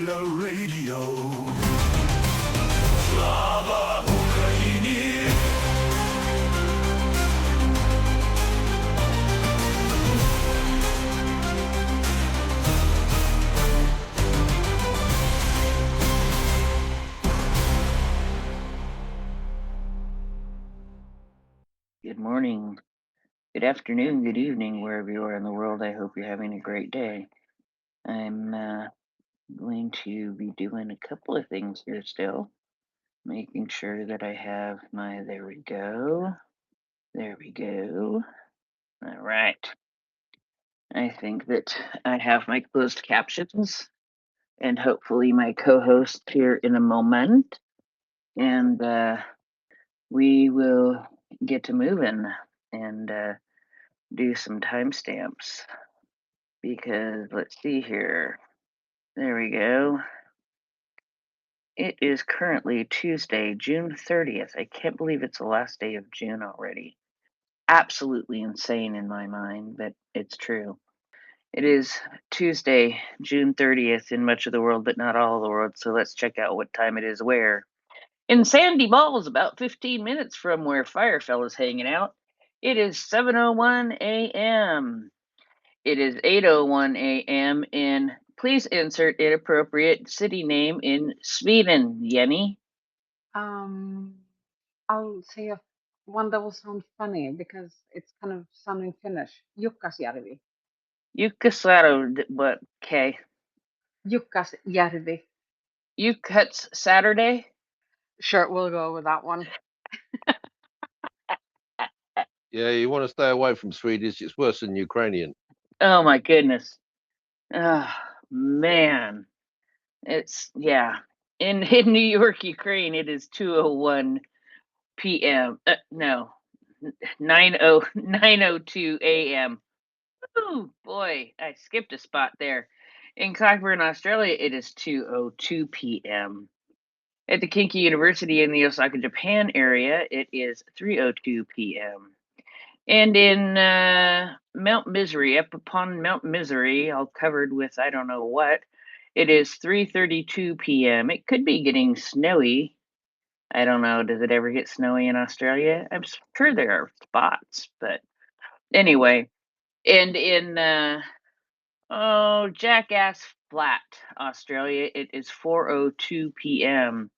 Agile Radio. Slava Ukraini! Good morning, good afternoon, good evening, wherever you are in the world. I hope you're having a great day. I'm going to be doing a couple of things here still, making sure that I have my, there we go. All right. I think that I have my closed captions and hopefully my co-host here in a moment. And we will get to moving and do some timestamps because let's see here. There we go. It is currently Tuesday, June 30th. I can't believe it's the last day of June already. Absolutely insane in my mind, but it's true. It is Tuesday, June 30th in much of the world, but not all of the world. So let's check out what time it is where. In Sandy Balls, about 15 minutes from where Firefell is hanging out, it is 7:01 a.m. It is 8:01 a.m. in, please insert inappropriate city name in Sweden, Jennie. Um, I'll say one that will sound funny because it's kind of sounding Finnish. Jukkasjärvi. Jukkasaro, what, okay. Jukkasjärvi. Jukkats Saturday? Sure, we'll go with that one. Yeah, you want to stay away from Swedish. It's worse than Ukrainian. Oh my goodness. Oh, man. It's, yeah. In New York, Ukraine, it is 2:01 p.m. No, 9:02 a.m. Oh boy, I skipped a spot there. In Cockburn, Australia, it is 2:02 p.m. At the Kinki University in the Osaka, Japan area, it is 3:02 p.m. And in Mount Misery, up upon Mount Misery, all covered with I don't know what, it is 3:32 p.m. It could be getting snowy. I don't know. Does it ever get snowy in Australia? I'm sure there are spots, but anyway. And in Jackass Flat, Australia, it is 4:02 p.m.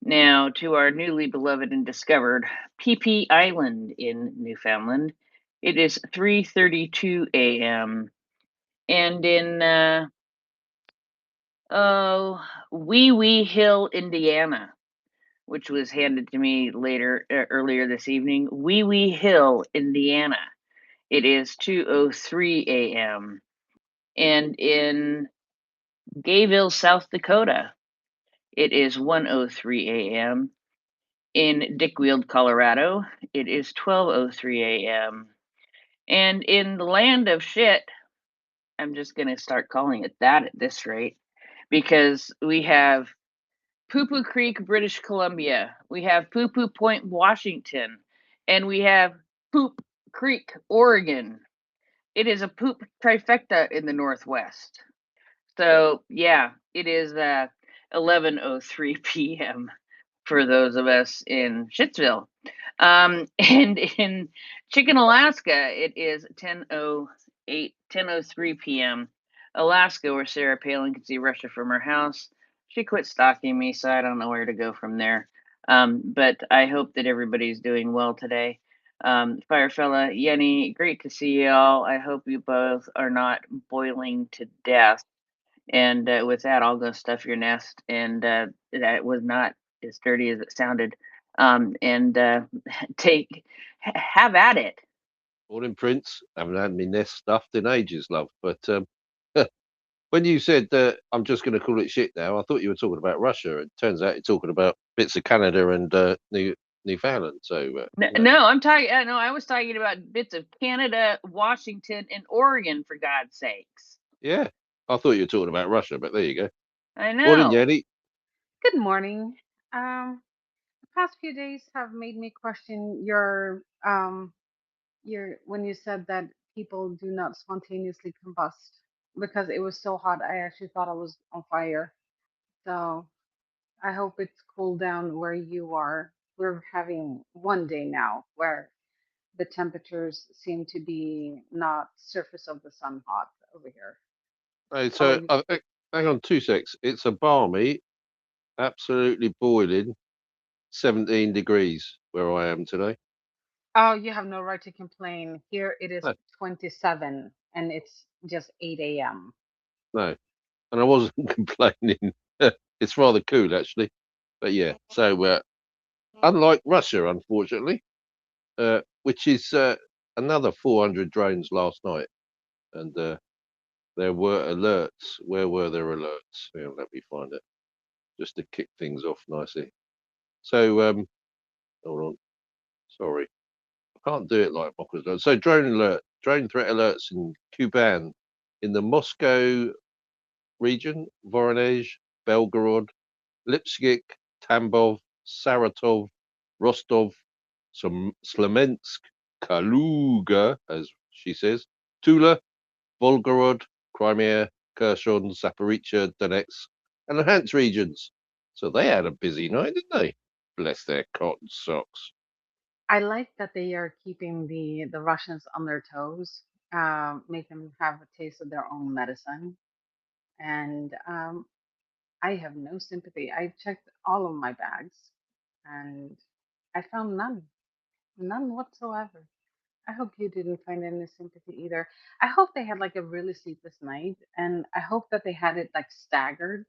Now to our newly beloved and discovered PP Island in Newfoundland, it is 3:32 a.m. And in Wee Wee Hill, Indiana, which was handed to me earlier this evening, Wee Wee Hill, Indiana, it is 2:03 a.m. And in Gayville, South Dakota, it is 1:03 a.m. In Dickweald, Colorado, it is 12:03 a.m. And in the land of shit, I'm just going to start calling it that at this rate, because we have Poo Poo Creek, British Columbia, we have Poo Poo Point, Washington, and we have Poop Creek, Oregon. It is a poop trifecta in the Northwest. So, yeah, it is 11:03 p.m. for those of us in Shittsville. And in Chicken, Alaska, it is 10:03 p.m. Alaska, where Sarah Palin can see Russia from her house. She quit stalking me, so I don't know where to go from there. But I hope that everybody's doing well today. Firefella, Jennie, great to see you all. I hope you both are not boiling to death. And with that, I'll go stuff your nest. And that was not as dirty as it sounded. And have at it. Morning, Prince. Haven't had my nest stuffed in ages, love. But when you said I'm just going to call it shit now, I thought you were talking about Russia. It turns out you're talking about bits of Canada and Newfoundland. So No, I'm talking. No, I was talking about bits of Canada, Washington, and Oregon, for God's sakes. yeah, I thought you were talking about Russia, but there you go. I Morning, know. Jennie. Good morning. The past few days have made me question your when you said that people do not spontaneously combust because it was so hot. I actually thought I was on fire. So I hope it's cooled down where you are. We're having one day now where the temperatures seem to be not surface of the sun hot over here. Hey, How about so you? hang on 2 secs. It's a balmy, absolutely boiling 17 degrees where I am today. Oh, you have no right to complain. Here it is No, 27 and it's just 8 a.m. no. And I wasn't complaining. It's rather cool, actually. But yeah, so unlike Russia, unfortunately, which is another 400 drones last night. And there were alerts. Where were there alerts? Yeah, let me find it just to kick things off nicely. So, hold on. Sorry. I can't do it like Mockers does. So, drone threat alerts in Kuban, in the Moscow region, Voronezh, Belgorod, Lipsk, Tambov, Saratov, Rostov, Slemensk, Kaluga, as she says, Tula, Volgorod, Crimea, Kherson, Zaporizhia, Donetsk, and the Luhansk regions. So they had a busy night, didn't they? Bless their cotton socks. I like that they are keeping the Russians on their toes, make them have a taste of their own medicine. And I have no sympathy. I checked all of my bags and I found none, none whatsoever. I hope you didn't find any sympathy either. I hope they had like a really sleepless night, and I hope that they had it like staggered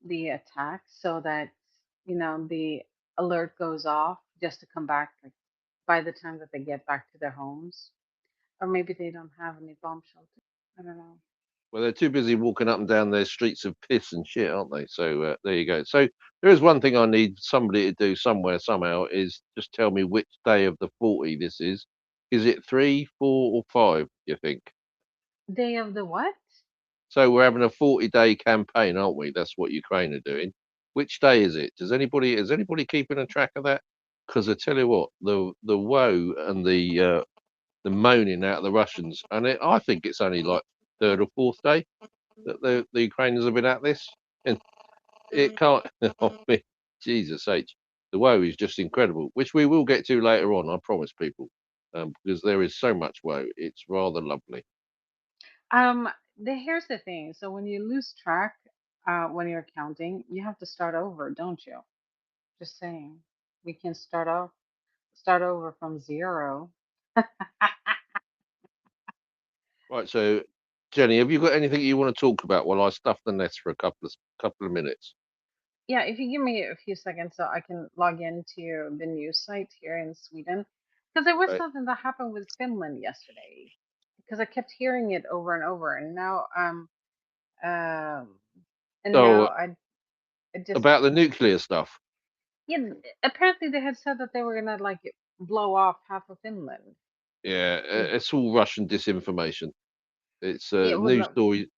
the attack so that the alert goes off just to come back like by the time that they get back to their homes, or maybe they don't have any bomb shelter. I don't know. Well, they're too busy walking up and down their streets of piss and shit, aren't they? So there you go. So there is one thing I need somebody to do somewhere, somehow, is just tell me which day of the 40 this is. Is it 3, 4, or 5, you think? Day of the what? So we're having a 40-day campaign, aren't we? That's what Ukraine are doing. Which day is it? Is anybody keeping a track of that? Because I tell you what, the woe and the moaning out of the Russians, and I think it's only like third or fourth day that the Ukrainians have been at this, and it can't. I mean, Jesus H, the woe is just incredible, which we will get to later on. I promise people, because there is so much woe. It's rather lovely. Um, here's the thing. So when you lose track, when you're counting, you have to start over, don't you? Just saying. We can start over from zero. Right, so Jenny, have you got anything you want to talk about while I stuff the nest for a couple of minutes? Yeah, if you give me a few seconds so I can log into the news site here in Sweden. Because there was Okay. something that happened with Finland yesterday. Because I kept hearing it over and over, um and now So I just about the nuclear stuff. yeah. Apparently they had said that they were gonna like blow off half of Finland. Yeah, Mm. it's all Russian disinformation. It's Yeah, a well, news no, story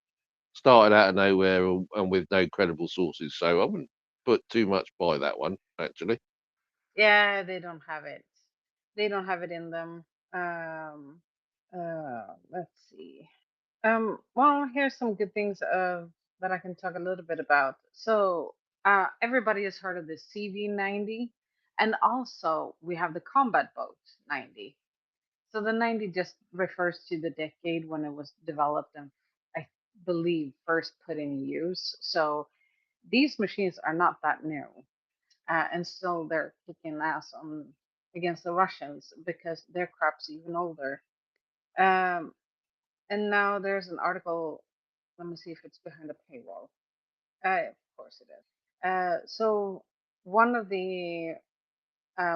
started out of nowhere and with no credible sources. So I wouldn't put too much by that one, actually. yeah, they don't have it. They don't have it in them. Let's see. Well, here's some good things that I can talk a little bit about. So, everybody has heard of the CV-90, and also we have the combat boat 90. So the 90 just refers to the decade when it was developed and I believe first put in use. So these machines are not that new, and still they're kicking ass on against the Russians because their crap's even older. Um, and now there's an article. Let me see if it's behind a paywall. Of course it is. So one of the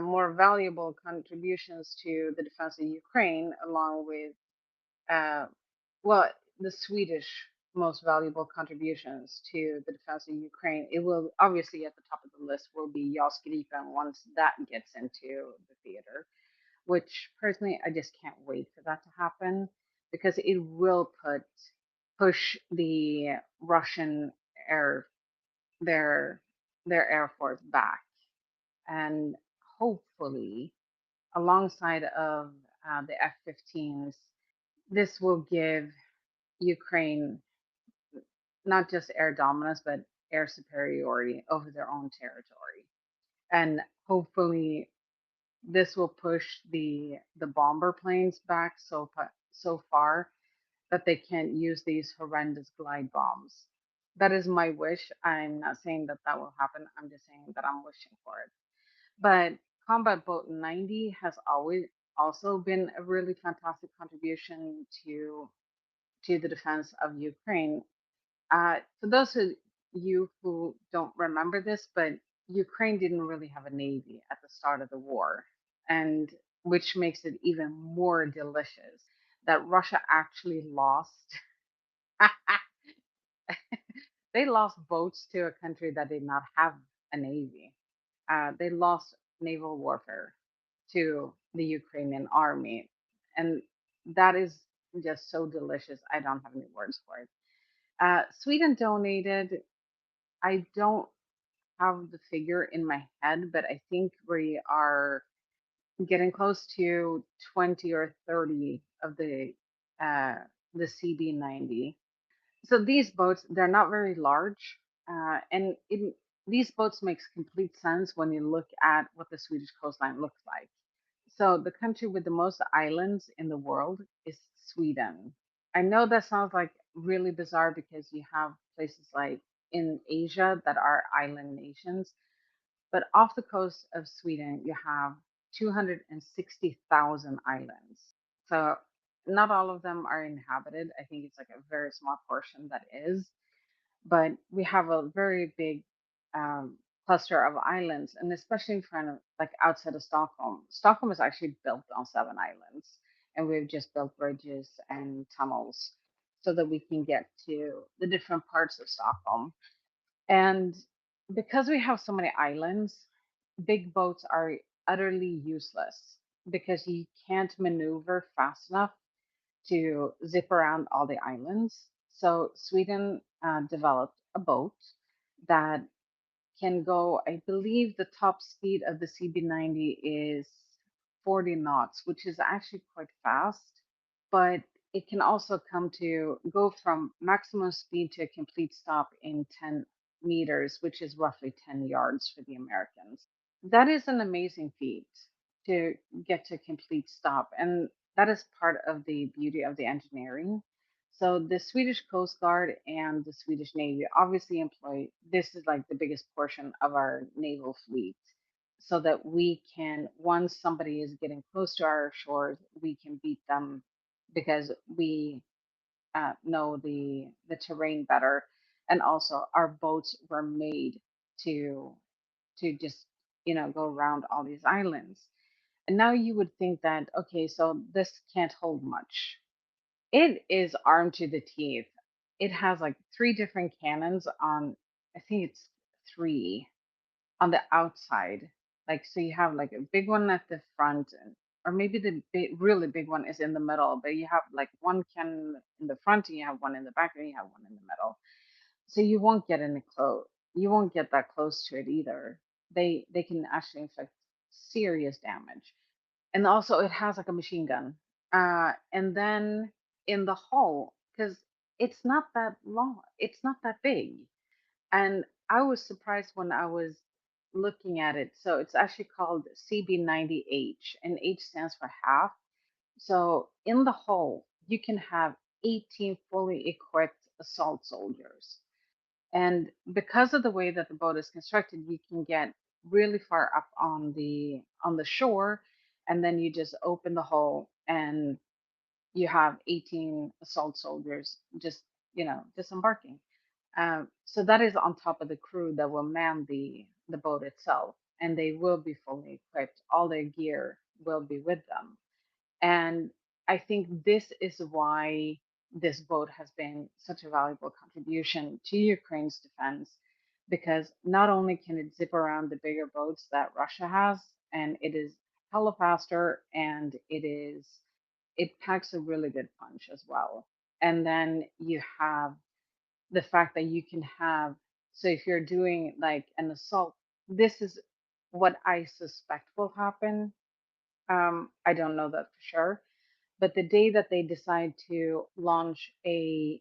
more valuable contributions to the defense of Ukraine, along with uh, well, the Swedish most valuable contributions to the defense of Ukraine, it will obviously at the top of the list will be JAS Gripen once that gets into the theater, which personally I just can't wait for that to happen because it will push the Russian air their their air force back, and hopefully alongside of the F-15s, this will give Ukraine not just air dominance but air superiority over their own territory. And hopefully this will push the bomber planes back so far that they can't use these horrendous glide bombs. That is my wish. I'm not saying that that will happen. I'm just saying that I'm wishing for it. But Combat Boat 90 has always also been a really fantastic contribution to the defense of Ukraine. For those of you who don't remember this, but Ukraine didn't really have a navy at the start of the war, and which makes it even more delicious that Russia actually lost. They lost boats to a country that did not have a navy. They lost naval warfare to the Ukrainian army, and that is just so delicious. I don't have any words for it. Sweden donated. I don't have the figure in my head, but I think we are getting close to 20 or 30 of uh, the CB90. So these boats, they're not very large, and these boats makes complete sense when you look at what the Swedish coastline looks like. So the country with the most islands in the world is Sweden. I know that sounds like really bizarre because you have places like in Asia that are island nations, but off the coast of Sweden, you have 260,000 islands. So not all of them are inhabited. I think it's like a very small portion that is, but we have a very big um, cluster of islands, and especially in front of, like outside of Stockholm. Stockholm is actually built on 7 islands, and we've just built bridges and tunnels so that we can get to the different parts of Stockholm. And because we have so many islands, big boats are utterly useless because you can't maneuver fast enough to zip around all the islands. So Sweden developed a boat that can go, I believe the top speed of the CB90 is 40 knots, which is actually quite fast, but it can also come to go from maximum speed to a complete stop in 10 meters, which is roughly 10 yards for the Americans. That is an amazing feat to get to complete stop. And that is part of the beauty of the engineering. So the Swedish Coast Guard and the Swedish Navy obviously employ this is like the biggest portion of our naval fleet. So that we can, once somebody is getting close to our shores, we can beat them because we know the terrain better, and also our boats were made to just go around all these islands. And now you would think that okay, so this can't hold much. It is armed to the teeth. It has like three different cannons on, I think it's three on the outside. Like, so you have like a big one at the front, or maybe the really big one is in the middle, but you have like one cannon in the front, and you have one in the back, and you have one in the middle. So you won't get any close. You won't get that close to it either. They can actually inflict serious damage. And also it has like a machine gun. And then in the hull, because it's not that long, it's not that big. And I was surprised when I was looking at it. So it's actually called CB90H, and H stands for half. So in the hull, you can have 18 fully equipped assault soldiers. And because of the way that the boat is constructed, you can get really far up on the shore, and then you just open the hull and you have 18 assault soldiers just disembarking. So that is on top of the crew that will man the boat itself, and they will be fully equipped. All their gear will be with them. And I think this is why this boat has been such a valuable contribution to Ukraine's defense, because not only can it zip around the bigger boats that Russia has, and it is hella faster, and it packs a really good punch as well. And then you have the fact that you can have, so if you're doing like an assault, this is what I suspect will happen. I don't know that for sure, but the day that they decide to launch a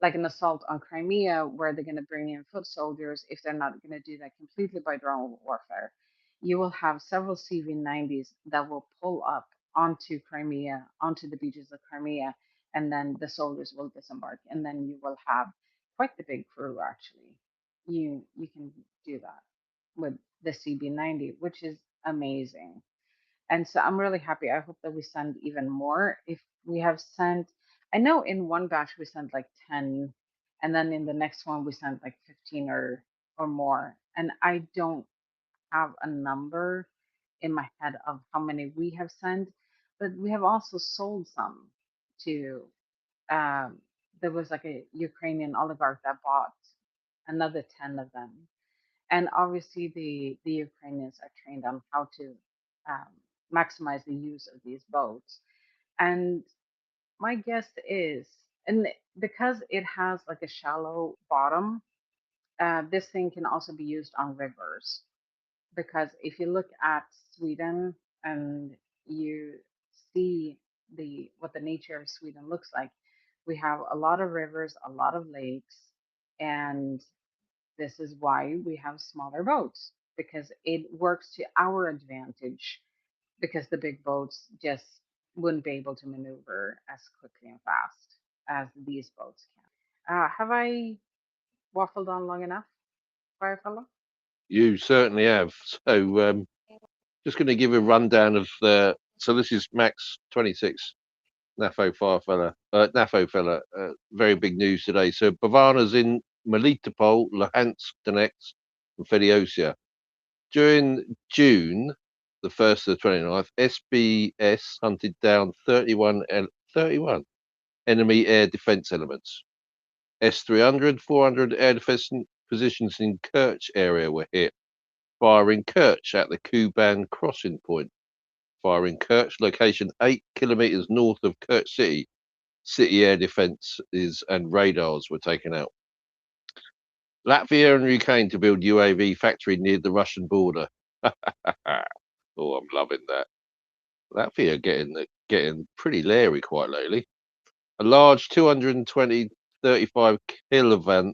like an assault on Crimea, where they're going to bring in foot soldiers if they're not going to do that completely by drone warfare. You will have several CV-90s that will pull up onto Crimea, onto the beaches of Crimea, and then the soldiers will disembark, and then you will have quite the big crew. Actually, you can do that with the CB-90, which is amazing. And so I'm really happy. I hope that we send even more. If we have sent, I know in one batch we sent like 10, and then in the next one we sent like 15 or more. And I don't have a number in my head of how many we have sent, but we have also sold some to. Um, there was like a Ukrainian oligarch that bought another 10 of them, and obviously the Ukrainians are trained on how to um, maximize the use of these boats. And my guess is, and because it has like a shallow bottom, this thing can also be used on rivers. Because if you look at Sweden and you see the what the nature of Sweden looks like, we have a lot of rivers, a lot of lakes, and this is why we have smaller boats, because it works to our advantage, because the big boats just wouldn't be able to maneuver as quickly and fast as these boats can. Have I waffled on long enough, Firefellow? You certainly have. So just going to give a rundown of the. So this is Max 26 NAFO Firefella, NAFO fella. Very big news today. So Bavana's in Melitopol, Luhansk, Donetsk, and Fedyosia. During June, the 1st to the 29th, SBS hunted down 31 enemy air defense elements. S-300, 400 air defense positions in Kerch area were hit. Fire in Kerch at the Kuban crossing point. Fire in Kerch, location 8 kilometers north of Kerch City. City air defenses and radars were taken out. Latvia and Ukraine to build UAV factory near the Russian border. Oh, I'm loving that. Latvia getting pretty leery quite lately. A large 220 35 kilowatt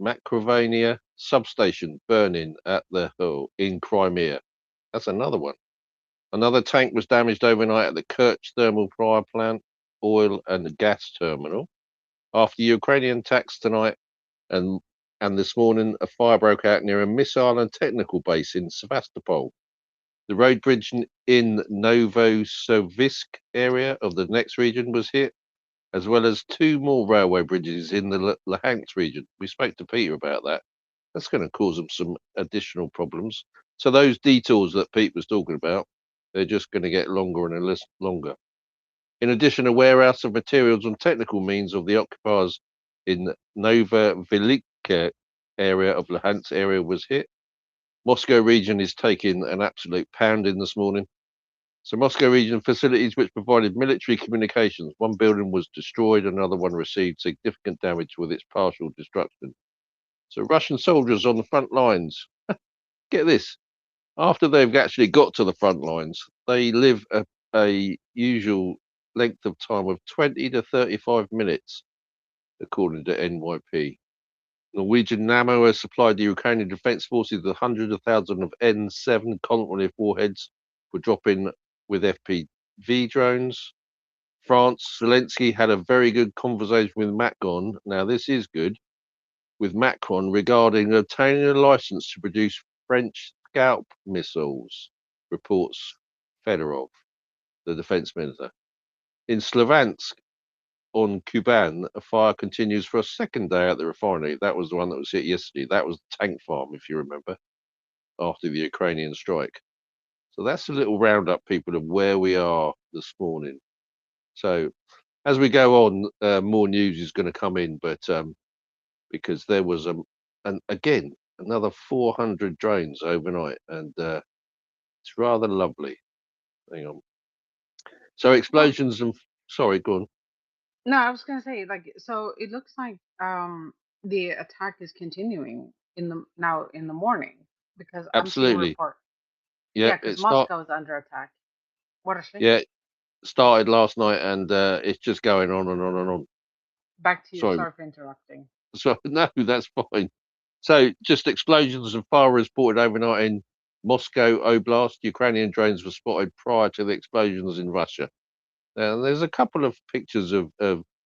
Macrovania substation burning at the hill in Crimea. That's another one. Another tank was damaged overnight at the Kerch thermal power plant, oil and gas terminal. After Ukrainian attacks tonight and this morning, a fire broke out near a missile and technical base in Sevastopol. The road bridge in Novosibirsk area of the next region was hit, as well as 2 more railway bridges in the Luhansk region. We spoke to Peter about that. That's going to cause them some additional problems. So those detours that Pete was talking about, they're just going to get longer and less longer. In addition, a warehouse of materials and technical means of the occupiers in Nova area of Luhansk area was hit. Moscow region is taking an absolute pounding this morning. So Moscow region facilities which provided military communications. One building was destroyed, another one received significant damage with its partial destruction. So Russian soldiers on the front lines, get this, after they've actually got to the front lines, they live a usual length of time of 20 to 35 minutes, according to NYP. Norwegian Nammo has supplied the Ukrainian Defence Forces with hundreds of thousands of N7 Control warheads for dropping with FPV drones. France, Zelensky had a very good conversation with Macron. Now, this is good. With Macron regarding obtaining a license to produce French Scalp missiles, reports Fedorov, the defense minister. In Slavansk, on Kuban, a fire continues for a second day at the refinery. That was the one that was hit yesterday. That was the tank farm, if you remember, after the Ukrainian strike. So that's a little roundup, people, of where we are this morning. So as we go on, more news is going to come in, but because there was again another 400 drones overnight, and it's rather lovely. Hang on. So Well, explosions and sorry, go on. no, I was gonna say, like, so it looks like the attack is continuing in the now in the morning, because I'm seeing a Absolutely. report. Yeah, Yeah, because it's not. Moscow is under attack. What a shame. Yeah, started last night, and it's just going on and on and on. Back to you. Sorry, Sorry for interrupting. so no, that's fine. So, just explosions and fire reported overnight in Moscow Oblast. Ukrainian drones were spotted prior to the explosions in Russia. Now, there's a couple of pictures of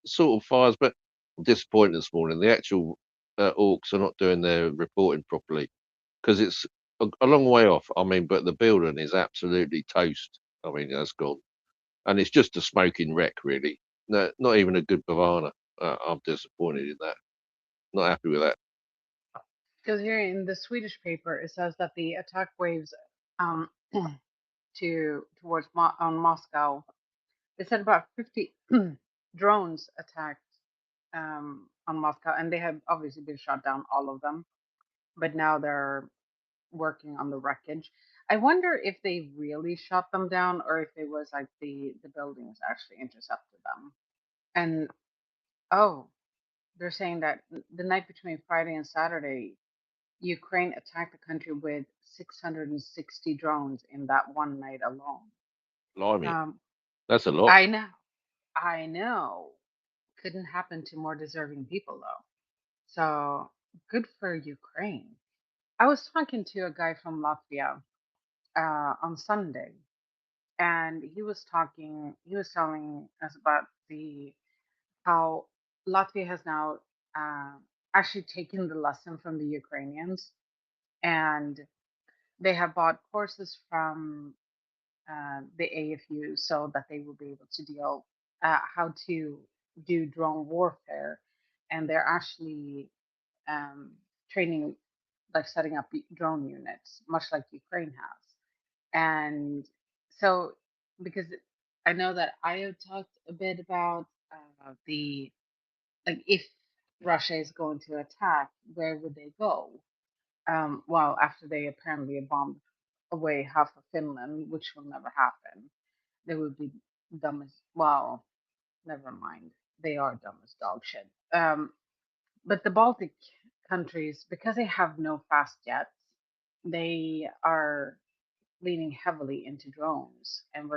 sort of fires, but I'm disappointed this morning. The actual orcs are not doing their reporting properly because it's a long way off. I mean, but the building is absolutely toast. I mean, that's gone. And it's just a smoking wreck, really. No, not even a good Bavana. I'm disappointed in that. Not happy with that. Because here in the Swedish paper, it says that the attack waves um, towards on Moscow. They said about 50 drones attacked on Moscow, and they have obviously been shot down, all of them. But now they're working on the wreckage. I wonder if they really shot them down, or if it was like the buildings actually intercepted them. And oh, they're saying that the night between Friday and Saturday, Ukraine attacked the country with 660 drones in that one night alone. Blimey, Um, that's a lot. I know, I know. Couldn't happen to more deserving people though. So good for Ukraine. I was talking to a guy from Latvia on Sunday, and he was telling us about the how Latvia has now uh, actually taken the lesson from the Ukrainians, and they have bought courses from the AFU so that they will be able to deal how to do drone warfare, and they're actually um, training, like setting up drone units, much like Ukraine has. And so, because I know that I have talked a bit about the like if Russia is going to attack, where would they go? Well, after they apparently bombed away half of Finland, which will never happen, they would be dumb as well. Never mind, they are dumb as dog shit. But the Baltic countries, because they have no fast jets, they are leaning heavily into drones, and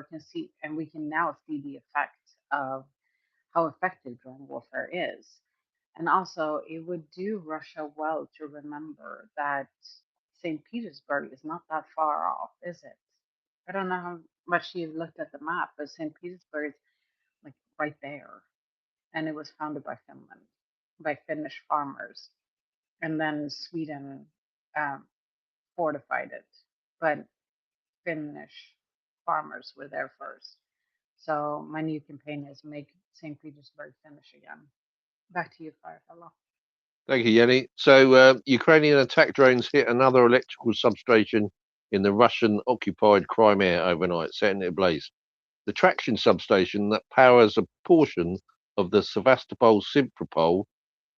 we can now see the effect of how effective drone warfare is. And also, it would do Russia well to remember that St. Petersburg is not that far off, is it? I don't know how much you've looked at the map, but St. Petersburg is like right there. And it was founded by Finland, by Finnish farmers. And then Sweden um, fortified it. But Finnish farmers were there first. So my new campaign is make St. Petersburg Finnish again. Back to you, Firefellow. Thank you, Jenny. So, Ukrainian attack drones hit another electrical substation in the Russian-occupied Crimea overnight, setting it ablaze. The traction substation that powers a portion of the Sevastopol-Simferopol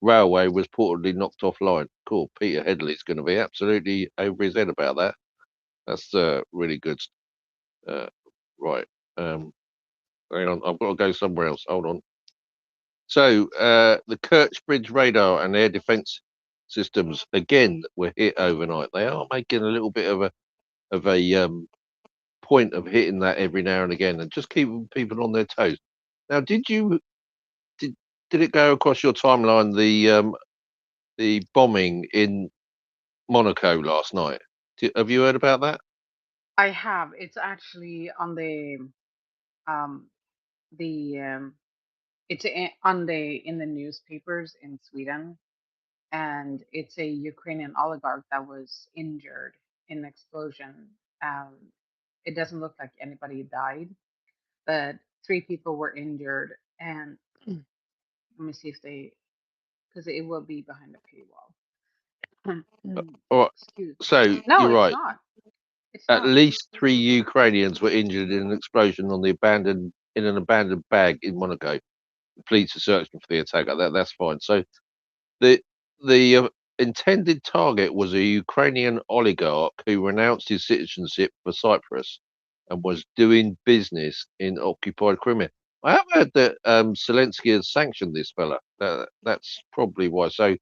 railway was reportedly knocked offline. Cool. Peter Headley's going to be absolutely over his head about that. That's really good. Uh, right. Um, Hang on. I've got to go somewhere else. Hold on. So, the Kerch Bridge radar and air defense systems again were hit overnight. They are making a little bit of a point of hitting that every now and again, and just keeping people on their toes. Now, did did it go across your timeline the bombing in Monaco last night? Have you heard about that? I have. It's actually on um the on the in the newspapers in Sweden, and it's a Ukrainian oligarch that was injured in an explosion. Um, it doesn't look like anybody died, but three people were injured. And let me see if they, because it will be behind a paywall. All right. Excuse me. So No, you're it's right. not. It's At not. least three Ukrainians were injured in an explosion on the abandoned in an abandoned bag in Monaco. The police are searching for the attacker. That's fine. So the the intended target was a Ukrainian oligarch who renounced his citizenship for Cyprus and was doing business in occupied Crimea. I have heard that Zelensky has sanctioned this fella. That's probably why. So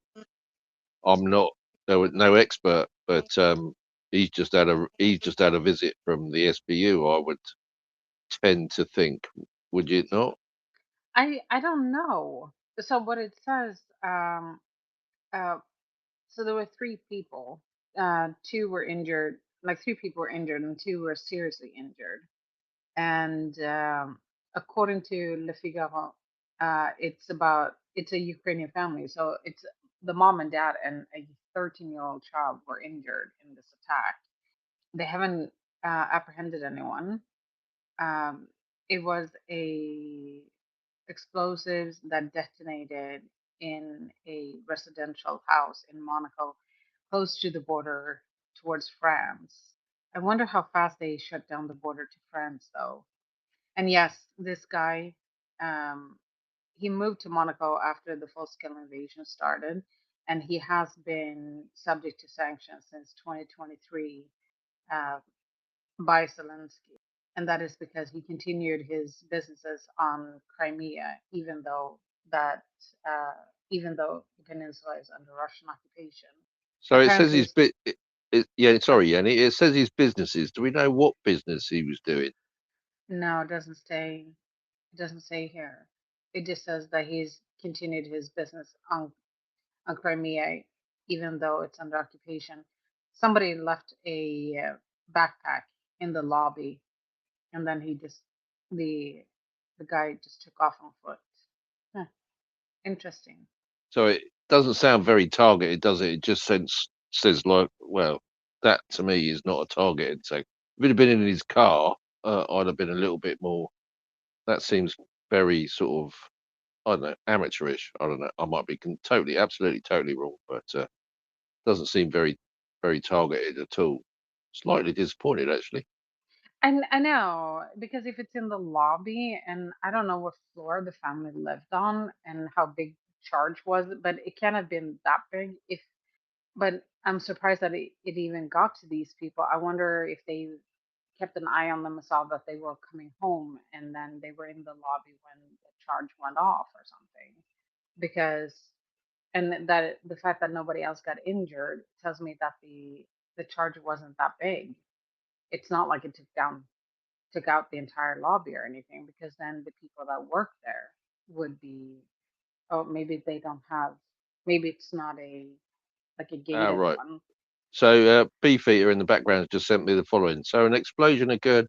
I'm not no expert, but he's just had a visit from the SBU. I would tend to think, would you not? I don't know. So what it says, uh, so there were three people. Two were injured, like three people were injured, and two were seriously injured. And according to Le Figaro, it's a Ukrainian family, so it's the mom and dad and a 13-year-old child were injured in this attack. They haven't apprehended anyone. Um, it was a explosives that detonated in a residential house in Monaco, close to the border towards France. I wonder how fast they shut down the border to France, though. And yes, this guy, um, he moved to Monaco after the full-scale invasion started, and he has been subject to sanctions since 2023 uh, by Zelensky. And that is because he continued his businesses on Crimea, that uh, even though the peninsula is under Russian occupation. So it says Apparently, his yeah, sorry, Yanni. It says his businesses. Do we know what business he was doing? no, it doesn't say. It doesn't say here. It just says that he's continued his business on Crimea, even though it's under occupation. Somebody left a backpack in the lobby, and then the the guy just took off on foot. Huh, interesting. So it doesn't sound very targeted, does it? It just says like, well, that to me is not a targeted. So if it had been in his car, I'd have been a little bit more. That seems very sort of, I don't know, amateurish. I don't know. I might be totally, absolutely, totally wrong, but doesn't seem very targeted at all. Slightly disappointed actually. And I know because if it's in the lobby, and I don't know what floor the family lived on and how big the charge was, but it can't have been that big. If But I'm surprised that it even got to these people. I wonder if they kept an eye on them and saw that they were coming home, and then they were in the lobby when the charge went off or something. Because and that the fact that nobody else got injured tells me that the charge wasn't that big. It's not like it took out the entire lobby or anything, because then the people that work there would be, oh, maybe they don't have, maybe it's not a like a Ah, gated right. one. So Beefeater in the background just sent me the following. So an explosion occurred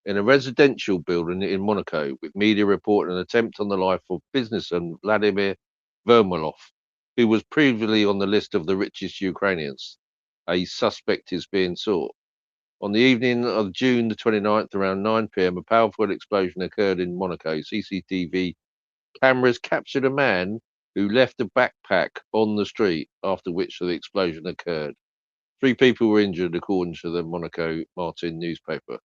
in a residential building in Monaco, with media reporting an attempt on the life of businessman Vladimir Vermolov, who was previously on the list of the richest Ukrainians. A suspect is being sought. On the evening of June the 29th, around 9 p.m., a powerful explosion occurred in Monaco. CCTV cameras captured a man who left a backpack on the street, after which the explosion occurred. Three people were injured, according to the Monaco Martin newspaper.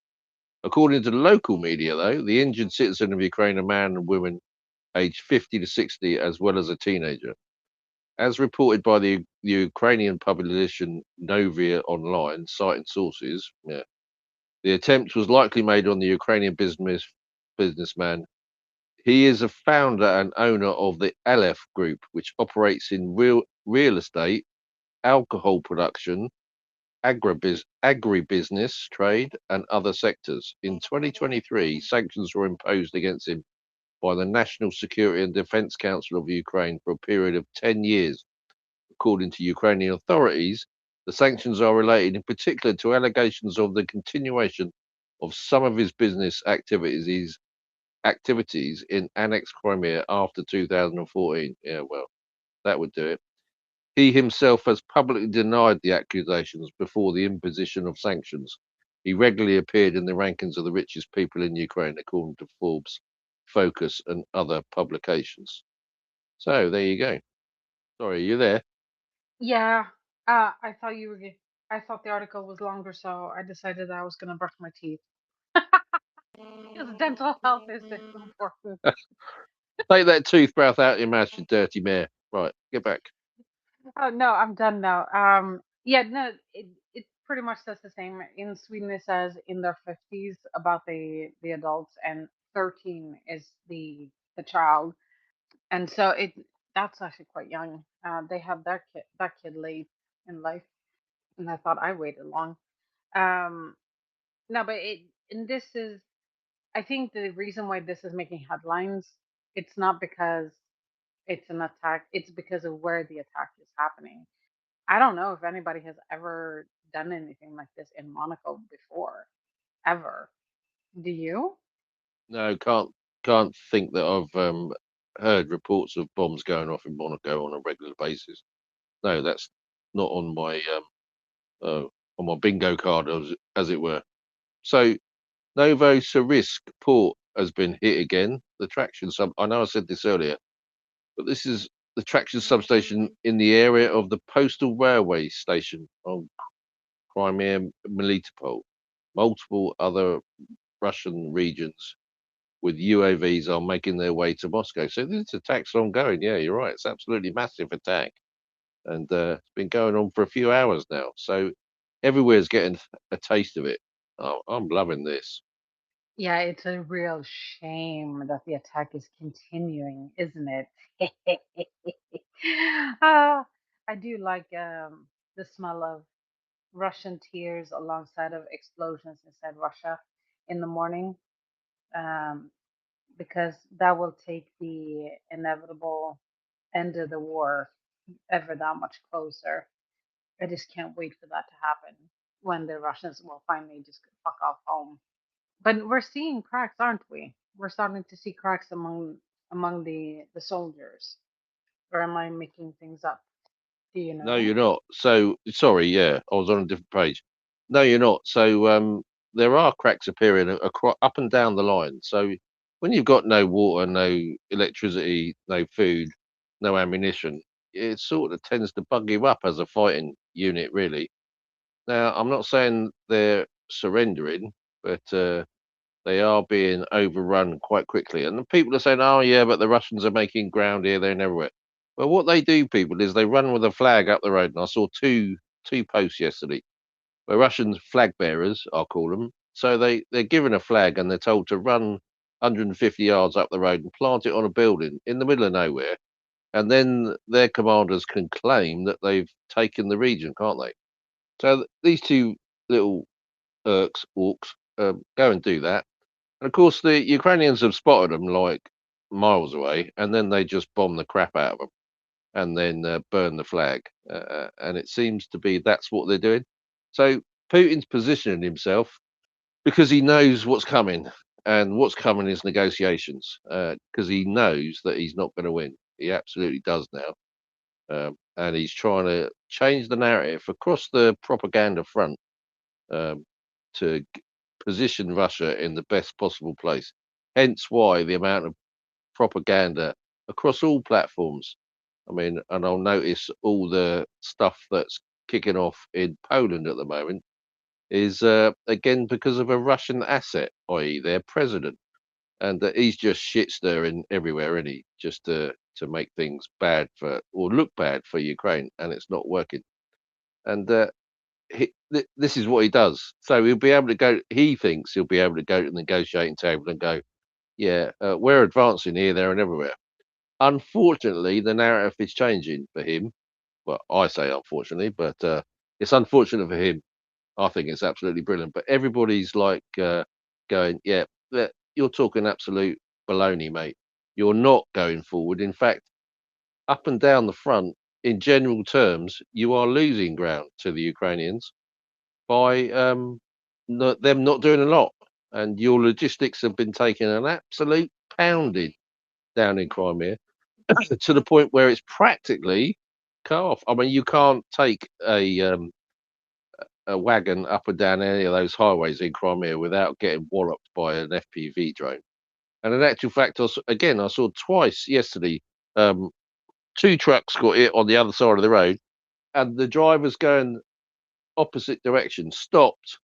According to the local media, though, the injured citizen of Ukraine, a man and woman aged 50 to 60, as well as a teenager. As reported by the Ukrainian publication Novia Online, citing sources, yeah, the attempt was likely made on the Ukrainian businessman. He is a founder and owner of the Aleph Group, which operates in real estate, alcohol production, agribusiness, trade, and other sectors. In 2023, sanctions were imposed against him by the National Security and Defense Council of Ukraine for a period of 10 years. According to Ukrainian authorities, the sanctions are related in particular to allegations of the continuation of some of his business activities in annexed Crimea after 2014. Yeah, well, that would do it. He himself has publicly denied the accusations before the imposition of sanctions. He regularly appeared in the rankings of the richest people in Ukraine, according to Forbes, Focus, and other publications. So there you go. Sorry, are you there? Yeah, I thought you were. I thought the article was longer, so I decided I was gonna brush my teeth because dental health is important. Take that toothbrush out of your mouth, you dirty mare. Right, get back. Oh no, I'm done now. Yeah, no, it pretty much says the same. In Sweden, it says in their 50s about the adults, and 13 is the child, and so that's actually quite young. They have that kid late in life, and I thought I waited long. Um, no, but and this is, I think the reason why this is making headlines, it's not because It's an attack. It's because of where the attack is happening. I don't know if anybody has ever done anything like this in Monaco before, ever. Do you? No, can't think that I've heard reports of bombs going off in Monaco on a regular basis. No, that's not on my bingo card, as it were. So Novo Surisk port has been hit again. The traction sub. I know I said this earlier, but this is the traction substation in the area of the postal railway station on Crimea Melitopol. Multiple other Russian regions with UAVs are making their way to Moscow. So this attack's ongoing. Yeah, you're right. It's absolutely massive attack, and it's been going on for a few hours now. So everywhere's getting a taste of it. Oh, I'm loving this. Yeah, it's a real shame that the attack is continuing, isn't it? I do like the smell of Russian tears alongside of explosions inside Russia in the morning, um, because that will take the inevitable end of the war ever that much closer. I just can't wait for that to happen when the Russians will finally just fuck off home. But we're seeing cracks, aren't we? We're starting to see cracks among the soldiers. Or am I making things up? Do you No, know? you're not. So sorry. Yeah, I was on a different page. No, you're not. So there are cracks appearing across up and down the line. So when you've got no water, no electricity, no food, no ammunition, it sort of tends to bug you up as a fighting unit, really. Now, I'm not saying they're surrendering, but they are being overrun quite quickly. And the people are saying, "Oh, yeah, but the Russians are making ground here, there, and everywhere." Well, what they do, people, is they run with a flag up the road. And I saw two posts yesterday where Russian flag bearers, I'll call them. So they're given a flag and they're told to run 150 yards up the road and plant it on a building in the middle of nowhere. And then their commanders can claim that they've taken the region, can't they? So these two little orcs, go and do that. And of course, the Ukrainians have spotted them like miles away, and then they just bomb the crap out of them and then burn the flag. And it seems to be that's what they're doing. So Putin's positioning himself because he knows what's coming, and what's coming is negotiations because he knows that he's not going to win. He absolutely does now. And he's trying to change the narrative across the propaganda front um, to position Russia in the best possible place. Hence why the amount of propaganda across all platforms. I mean, and I'll notice all the stuff that's kicking off in Poland at the moment is again because of a Russian asset, i.e., their president, and that he's just shit stirring everywhere, isn't he? Just to make things bad for or look bad for Ukraine, and it's not working. And this is what he does. So he'll be able to go. He thinks he'll be able to go to the negotiating table and go, "Yeah, we're advancing here, there, and everywhere." Unfortunately, the narrative is changing for him. Well, I say unfortunately, but it's unfortunate for him. I think it's absolutely brilliant. But everybody's like going, "Yeah, you're talking absolute baloney, mate. You're not going forward. In fact, up and down the front, in general terms, you are losing ground to the Ukrainians by them not doing a lot. And your logistics have been taking an absolute pounding down in Crimea to the point where it's practically cut off. I mean, you can't take a wagon up and down any of those highways in Crimea without getting walloped by an FPV drone. And in actual fact, again, I saw twice yesterday. Um, two trucks got hit on the other side of the road, and the drivers going opposite direction stopped,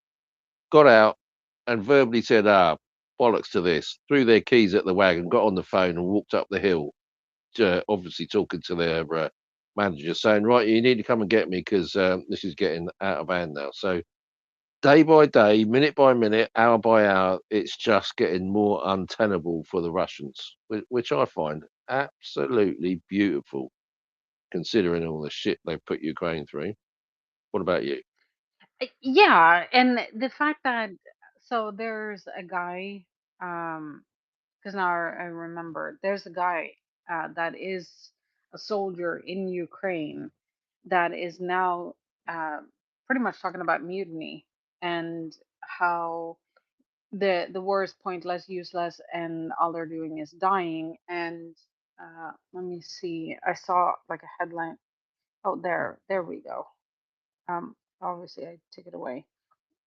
got out, and verbally said, "Ah, bollocks to this." Threw their keys at the wagon, got on the phone, and walked up the hill. Obviously talking to their manager, saying, "Right, you need to come and get me because this is getting out of hand now." So day by day, minute by minute, hour by hour, it's just getting more untenable for the Russians, which I find absolutely beautiful, considering all the shit they've put Ukraine through. What about you? Yeah, and the fact that so there's a guy, because now I remember there's a guy that is a soldier in Ukraine that is now uh, pretty much talking about mutiny and how the war is pointless, useless, and all they're doing is dying. And let me see, I saw like a headline. Oh, there we go. Obviously, I took it away.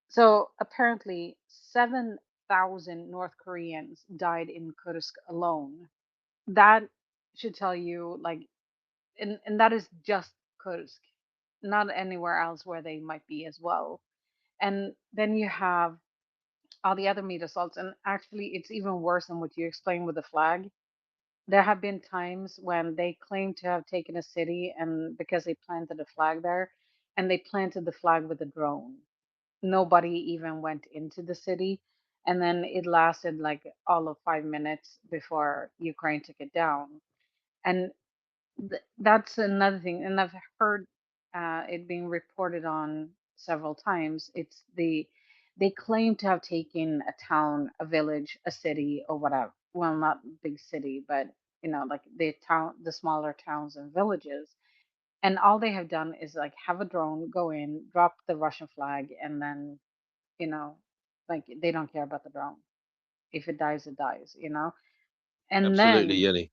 So apparently, 7,000 North Koreans died in Kursk alone. That should tell you, like, and that is just Kursk, not anywhere else where they might be as well. And then you have all the other meat assaults, and actually, it's even worse than what you explained with the flag. There have been times when they claim to have taken a city, and because they planted a flag there, and they planted the flag with a drone. Nobody even went into the city, and then it lasted like all of 5 minutes before Ukraine took it down. And that's another thing, and I've heard it being reported on several times. It's they claim to have taken a town, a village, a city, or whatever. Well, not big city, but like the smaller towns and villages. And all they have done is like have a drone go in, drop the Russian flag, and then you know, like they don't care about the drone. If it dies, it dies. And Absolutely, then Jenny.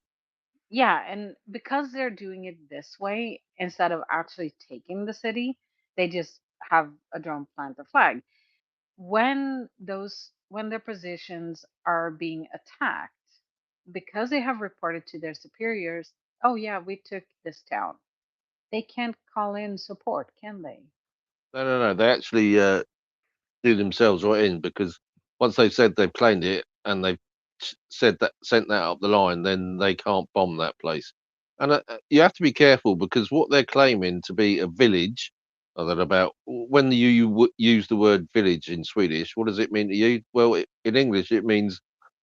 yeah, and because they're doing it this way, instead of actually taking the city, they just have a drone plant the flag. When their positions are being attacked, because they have reported to their superiors, oh yeah, we took this town. They can't call in support, can they? No, no, no. They actually do themselves right in because once they've said they've claimed it and they've said that sent that up the line, then they can't bomb that place. And you have to be careful because what they're claiming to be a village, or that about when you use the word village in Swedish, what does it mean to you? Well, in English, it means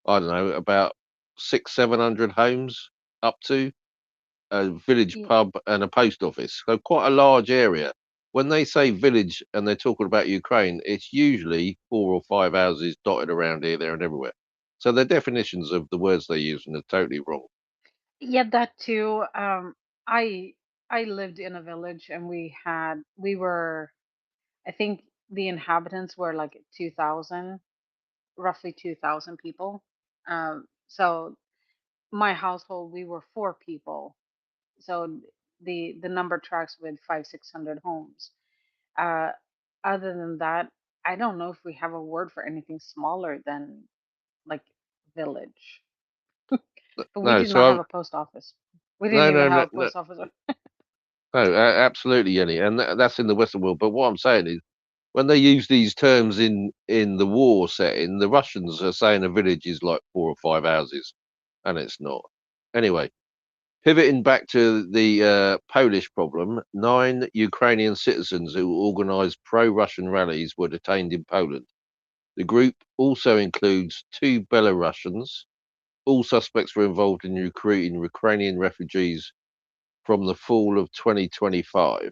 I don't know about 600-700 homes up to a village Y- pub and a post office. So quite a large area. When they say village and they're talking about Ukraine, it's usually 4 or 5 houses dotted around here, there, and everywhere. So their definitions of the words they're using are totally wrong. Yeah, that too. I I lived in a village, and we were, I think the inhabitants were like 2,000, roughly 2,000 people. So my household, we were four people. So the number tracks with 500-600 homes. Uh, Other than that, I don't know if we have a word for anything smaller than like village. But we No, did not so have a post office. We didn't no, even no, have no, a no, post office. no, absolutely, Yenny, and that's in the Western world. But what I'm saying is, when they use these terms in the war setting, the Russians are saying a village is like 4 or 5 houses, and it's not. Anyway, pivoting back to the Polish problem, 9 Ukrainian citizens who organised pro-Russian rallies were detained in Poland. The group also includes 2 Belarusians. All suspects were involved in recruiting Ukrainian refugees from the fall of 2025.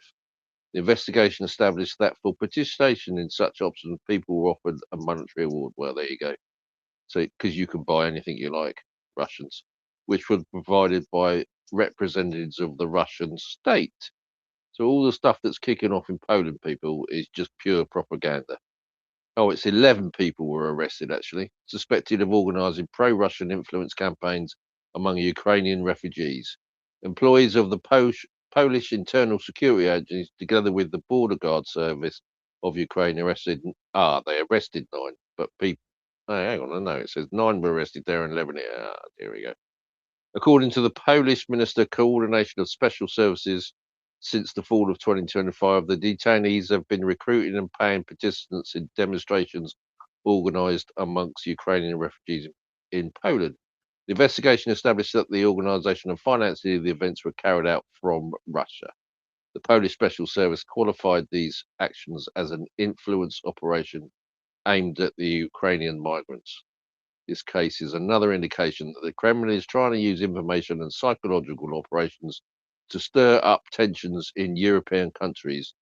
The investigation established that for participation in such options, people were offered a monetary award. Well, there you go. So, because you can buy anything you like, Russians, which were provided by representatives of the Russian state. So all the stuff that's kicking off in Poland, people, is just pure propaganda. Oh, it's 11 people were arrested, actually, suspected of organising pro-Russian influence campaigns among Ukrainian refugees. Employees of the Polish Internal Security Agency, together with the Border Guard Service of Ukraine, they arrested 9, but people, oh, hang on, no, it says 9 were arrested there and 11 here. Ah, there we go. According to the Polish Minister Coordination of Special Services, since the fall of 2025, the detainees have been recruiting and paying participants in demonstrations organised amongst Ukrainian refugees in Poland. The investigation established that the organisation and financing of the events were carried out from Russia. The Polish Special Service qualified these actions as an influence operation aimed at the Ukrainian migrants. This case is another indication that the Kremlin is trying to use information and psychological operations to stir up tensions in European countries,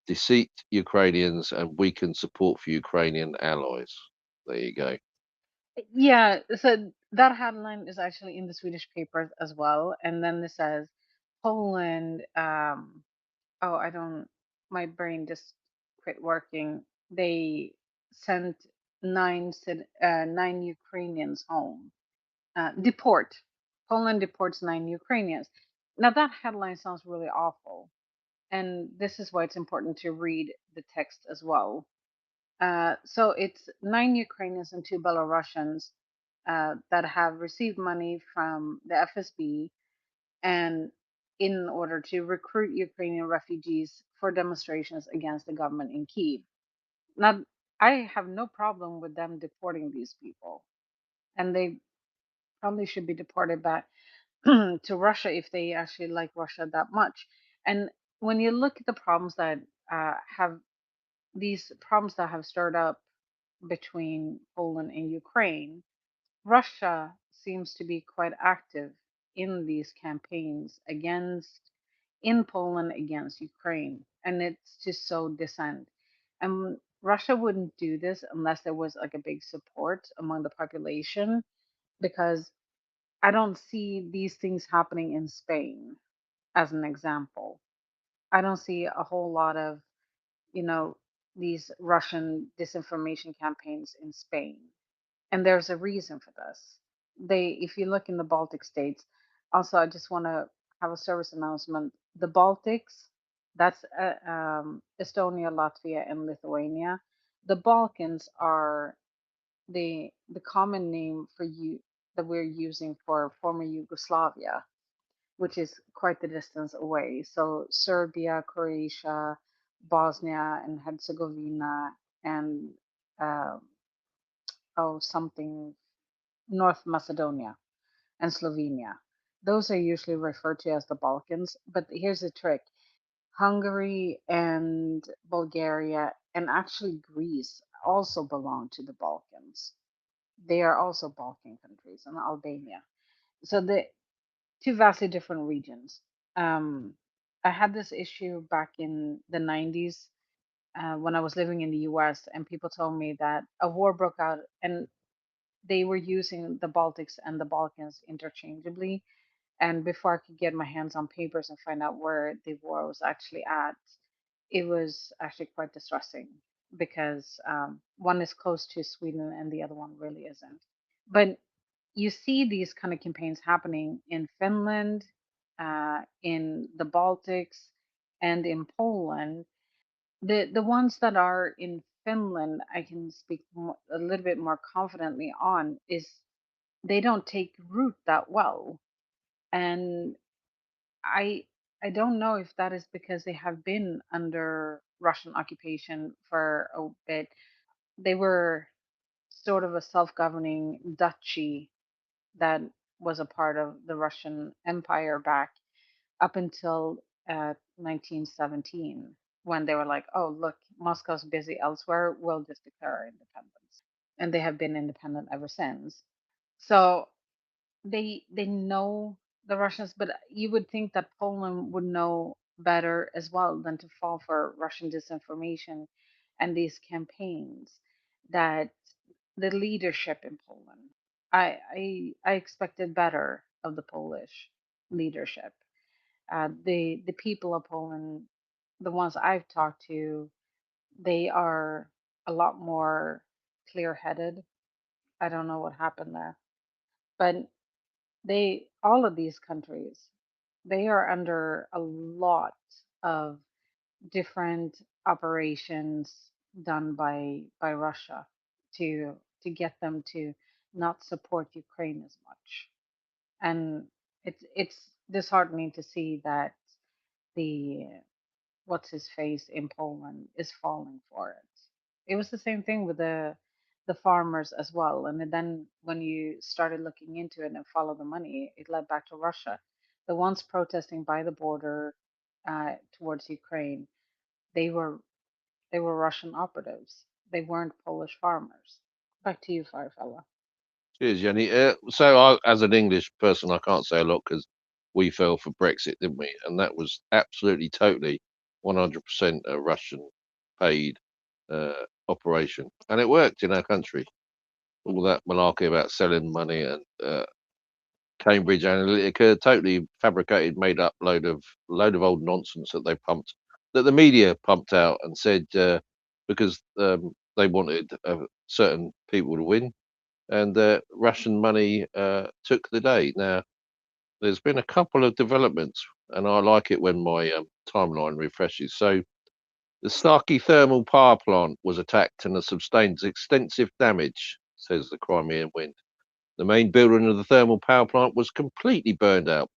deceive Ukrainians, and weaken support for Ukrainian allies. There you go. Yeah, so that headline is actually in the Swedish papers as well. And then it says Poland. Oh, I don't. My brain just quit working. They sent 9 Ukrainians home. Deport. Poland deports 9 Ukrainians. Now that headline sounds really awful, and this is why it's important to read the text as well. So it's 9 Ukrainians and 2 Belarusians that have received money from the FSB and in order to recruit Ukrainian refugees for demonstrations against the government in Kiev. Now, I have no problem with them deporting these people, and they probably should be deported back to Russia if they actually like Russia that much. And when you look at the problems that have these problems that have stirred up between Poland and Ukraine, Russia seems to be quite active in these campaigns against in Poland against Ukraine, and it's to sow dissent. And Russia wouldn't do this unless there was like a big support among the population, because I don't see these things happening in Spain as an example. I don't see a whole lot of, you know, these Russian disinformation campaigns in Spain. And there's a reason for this. If you look in the Baltic states, also, I just want to have a service announcement. The Baltics, that's Estonia, Latvia, and Lithuania. The Balkans are the common name for you that we're using for former Yugoslavia, which is quite the distance away. So Serbia, Croatia, Bosnia and Herzegovina, and uh, something North Macedonia and Slovenia. Those are usually referred to as the Balkans. But here's the trick: Hungary and Bulgaria and actually Greece also belong to the Balkans. They are also Balkan countries, and Albania. So the two vastly different regions. Um, I had this issue back in the 90s when I was living in the US, and people told me that a war broke out, and they were using the Baltics and the Balkans interchangeably. And before I could get my hands on papers and find out where the war was actually at, it was actually quite distressing because one is close to Sweden and the other one really isn't. But you see these kind of campaigns happening in Finland, in the Baltics, and in Poland. The ones that are in Finland, I can speak a little bit more confidently on, is they don't take root that well. And I I don't know if that is because they have been under Russian occupation for a bit. They were sort of a self-governing duchy that was a part of the Russian Empire back up until 1917, when they were like, "Oh, look, Moscow's busy elsewhere. We'll just declare our independence," and they have been independent ever since. So they know the Russians, but you would think that Poland would know better as well than to fall for Russian disinformation and these campaigns. That the leadership in Poland, I expected better of the Polish leadership. The people of Poland, the ones I've talked to, they are a lot more clear-headed. I don't know what happened there, but they all of these countries, they are under a lot of different operations done by Russia to get them to not support Ukraine as much. And it's disheartening to see that the what's his face in Poland is falling for it. It was the same thing with the farmers as well. And then when you started looking into it and follow the money, it led back to Russia. The ones protesting by the border towards Ukraine, they were they were Russian operatives. They weren't Polish farmers. Back to you, Firefella. Cheers, Jenny. So, as an English person, I can't say a lot because we fell for Brexit, didn't we? And that was absolutely, totally, 100% a Russian paid operation, and it worked in our country. All that malarkey about selling money and Cambridge Analytica, totally fabricated, made up load of old nonsense that the media pumped out and said because they wanted certain people to win, and Russian money took the day. Now, there's been a couple of developments, and I like it when my timeline refreshes. So, the Starkey thermal power plant was attacked and has sustained extensive damage, says the Crimean Wind. The main building of the thermal power plant was completely burned out.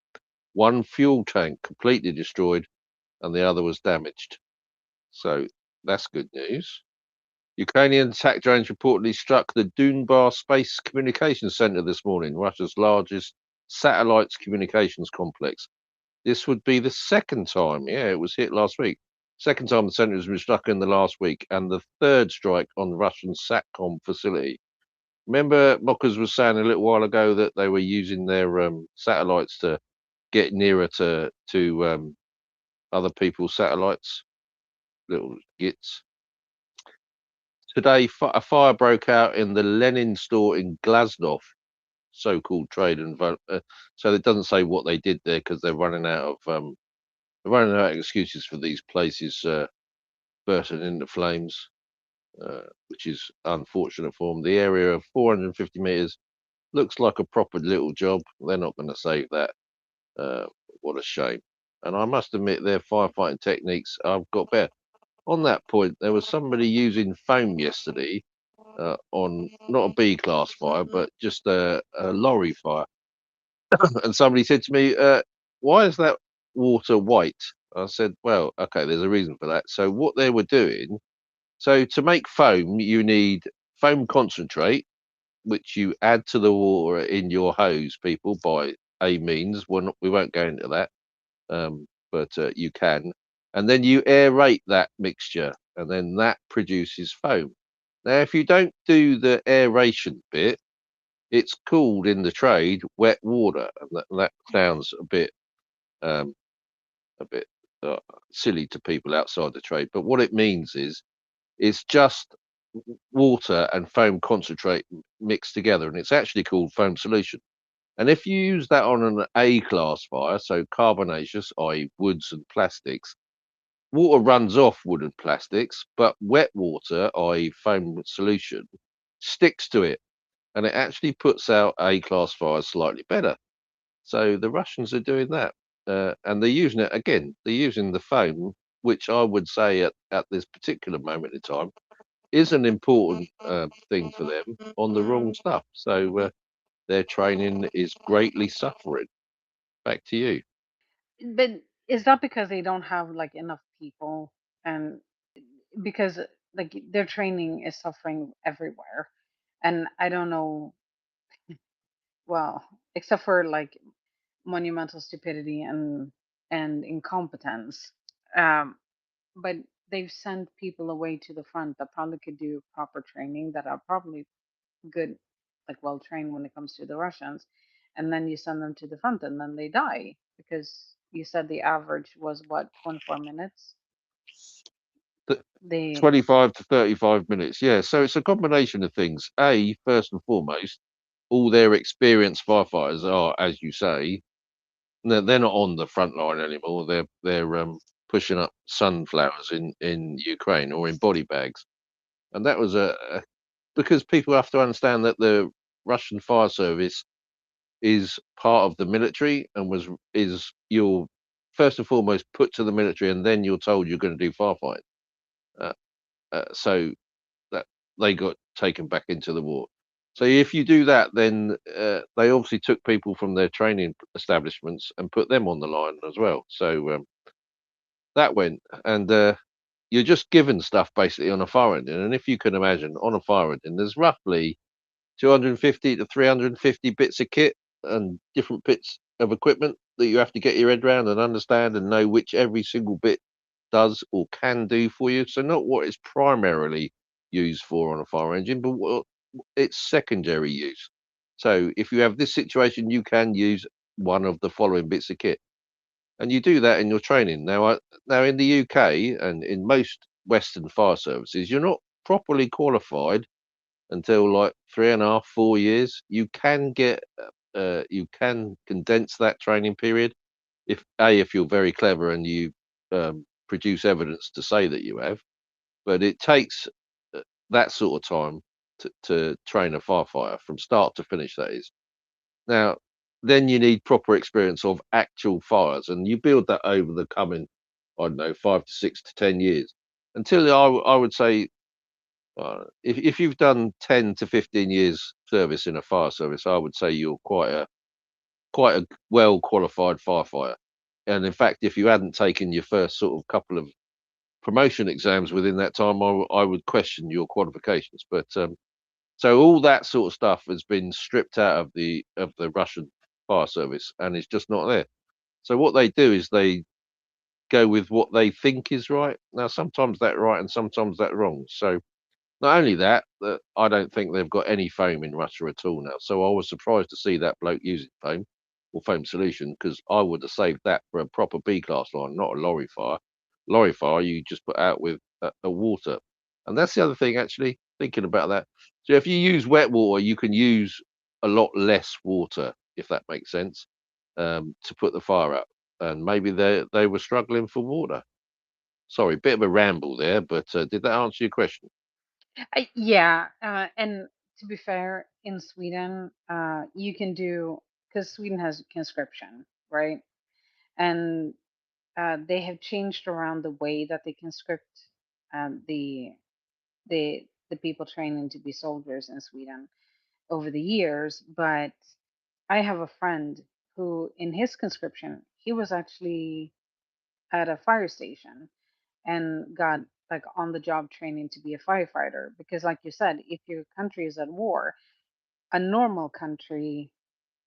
One fuel tank completely destroyed, and the other was damaged. So that's good news. Ukrainian attack drones reportedly struck the Dunbar Space Communications Center this morning, Russia's largest satellites communications complex. This would be the second time, yeah, it was hit last week. Second time the center has been struck in the last week, and the third strike on the Russian SATCOM facility. Remember, Mockers was saying a little while ago that they were using their satellites to get nearer to other people's satellites, little gits. Today, a fire broke out in the Lenin store in Glasnost, so-called trade and so it doesn't say what they did there because they're running out of excuses for these places bursting into flames, which is unfortunate for them. The area of 450 meters looks like a proper little job. They're not going to save that. What a shame. And I must admit, their firefighting techniques I've got better. On that point, there was somebody using foam yesterday on not a B class fire, but just a lorry fire. And somebody said to me, "Why is that water white?" I said, "Well, okay, there's a reason for that." So what they were doing, so to make foam, you need foam concentrate, which you add to the water in your hose, people, by a means. We won't go into that, but you can. And then you aerate that mixture, and then that produces foam. Now, if you don't do the aeration bit, it's called in the trade wet water, and that sounds um, a bit uh, silly to people outside the trade. But what it means is it's just water and foam concentrate mixed together, and it's actually called foam solution. And if you use that on an A class fire, so carbonaceous, i.e., woods and plastics, water runs off wood and plastics, but wet water, i.e., foam solution, sticks to it, and it actually puts out A class fires slightly better. So the Russians are doing that, and they're using it again. They're using the foam, which I would say at this particular moment in time is an important thing for them on the wrong stuff. So their training is greatly suffering. Back to you. But is that because they don't have like enough people, and because like their training is suffering everywhere? And I don't know, well, except for like monumental stupidity and incompetence. Um, but they've sent people away to the front that probably could do proper training, that are probably good, like well trained when it comes to the Russians, and then you send them to the front and then they die because you said the average was what, 24 minutes. Th- They 25 to 35 minutes. Yeah. So it's a combination of things. First and foremost, all their experienced firefighters are, as you say, they're not on the front line anymore. They're pushing up sunflowers in Ukraine or in body bags, and that was because people have to understand that the Russian fire service is part of the military and is you're first and foremost put to the military, and then you're told you're going to do firefighting. Uh, so that they got taken back into the war. So if you do that, then they obviously took people from their training establishments and put them on the line as well. So that went, and you're just given stuff basically on a fire engine. And if you can imagine, on a fire engine, there's roughly 250 to 350 bits of kit and different bits of equipment that you have to get your head around and understand and know which every single bit does or can do for you. So not what it's primarily used for on a fire engine, but what its secondary use. So if you have this situation, you can use one of the following bits of kit, and you do that in your training. Now in the UK and in most Western fire services, you're not properly qualified until like 3.5, 4 years. You can get you can condense that training period if you're very clever and you produce evidence to say that you have. But it takes that sort of time to train a firefighter from start to finish. That is. Now, then you need proper experience of actual fires, and you build that over the coming, I don't know, 5 to 6 to 10 years. Until I would say, if you've done 10 to 15 years service in a fire service, I would say you're quite a well qualified firefighter. And in fact, if you hadn't taken your first sort of couple of promotion exams within that time, I would question your qualifications. But so all that sort of stuff has been stripped out of the Russian fire service, and it's just not there. So what they do is they go with what they think is right. Now, sometimes that right, and sometimes that wrong. So not only that, that I don't think they've got any foam in Russia at all now. So I was surprised to see that bloke using foam or foam solution, because I would have saved that for a proper B class line, not a lorry fire. Lorry fire, you just put out with a water. And that's the other thing, actually, thinking about that. So if you use wet water, you can use a lot less water, if that makes sense, to put the fire out. And maybe they were struggling for water. Sorry, bit of a ramble there, but did that answer your question? Yeah, and to be fair, in Sweden, you can do, because Sweden has conscription, right? And they have changed around the way that they conscript um, the the people training to be soldiers in Sweden over the years. But I have a friend who, in his conscription, he was actually at a fire station and got like on the job training to be a firefighter. Because, like you said, if your country is at war, a normal country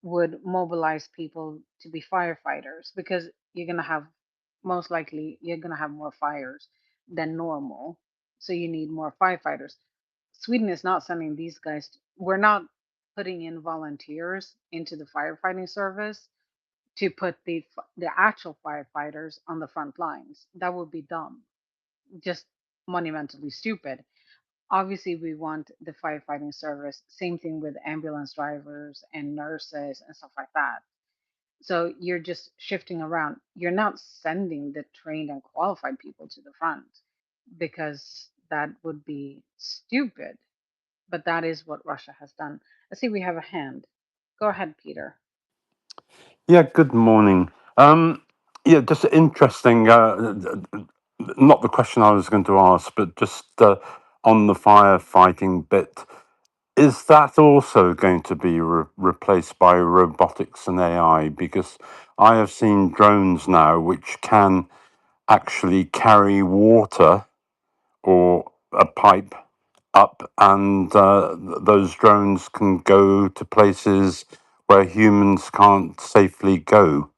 would mobilize people to be firefighters, because you're going to have, most likely you're going to have more fires than normal, so you need more firefighters. Sweden is not sending these guys we're not putting in volunteers into the firefighting service to put the actual firefighters on the front lines. That would be dumb, just monumentally stupid. Obviously, we want the firefighting service. Same thing with ambulance drivers and nurses and stuff like that. So you're just shifting around. You're not sending the trained and qualified people to the front, because that would be stupid. But that is what Russia has done. I see we have a hand. Go ahead, Peter. Yeah, good morning. Yeah, just interesting. Not the question I was going to ask, but just on the firefighting bit. Is that also going to be replaced by robotics and AI? Because I have seen drones now which can actually carry water or a pipe up, and those drones can go to places where humans can't safely go.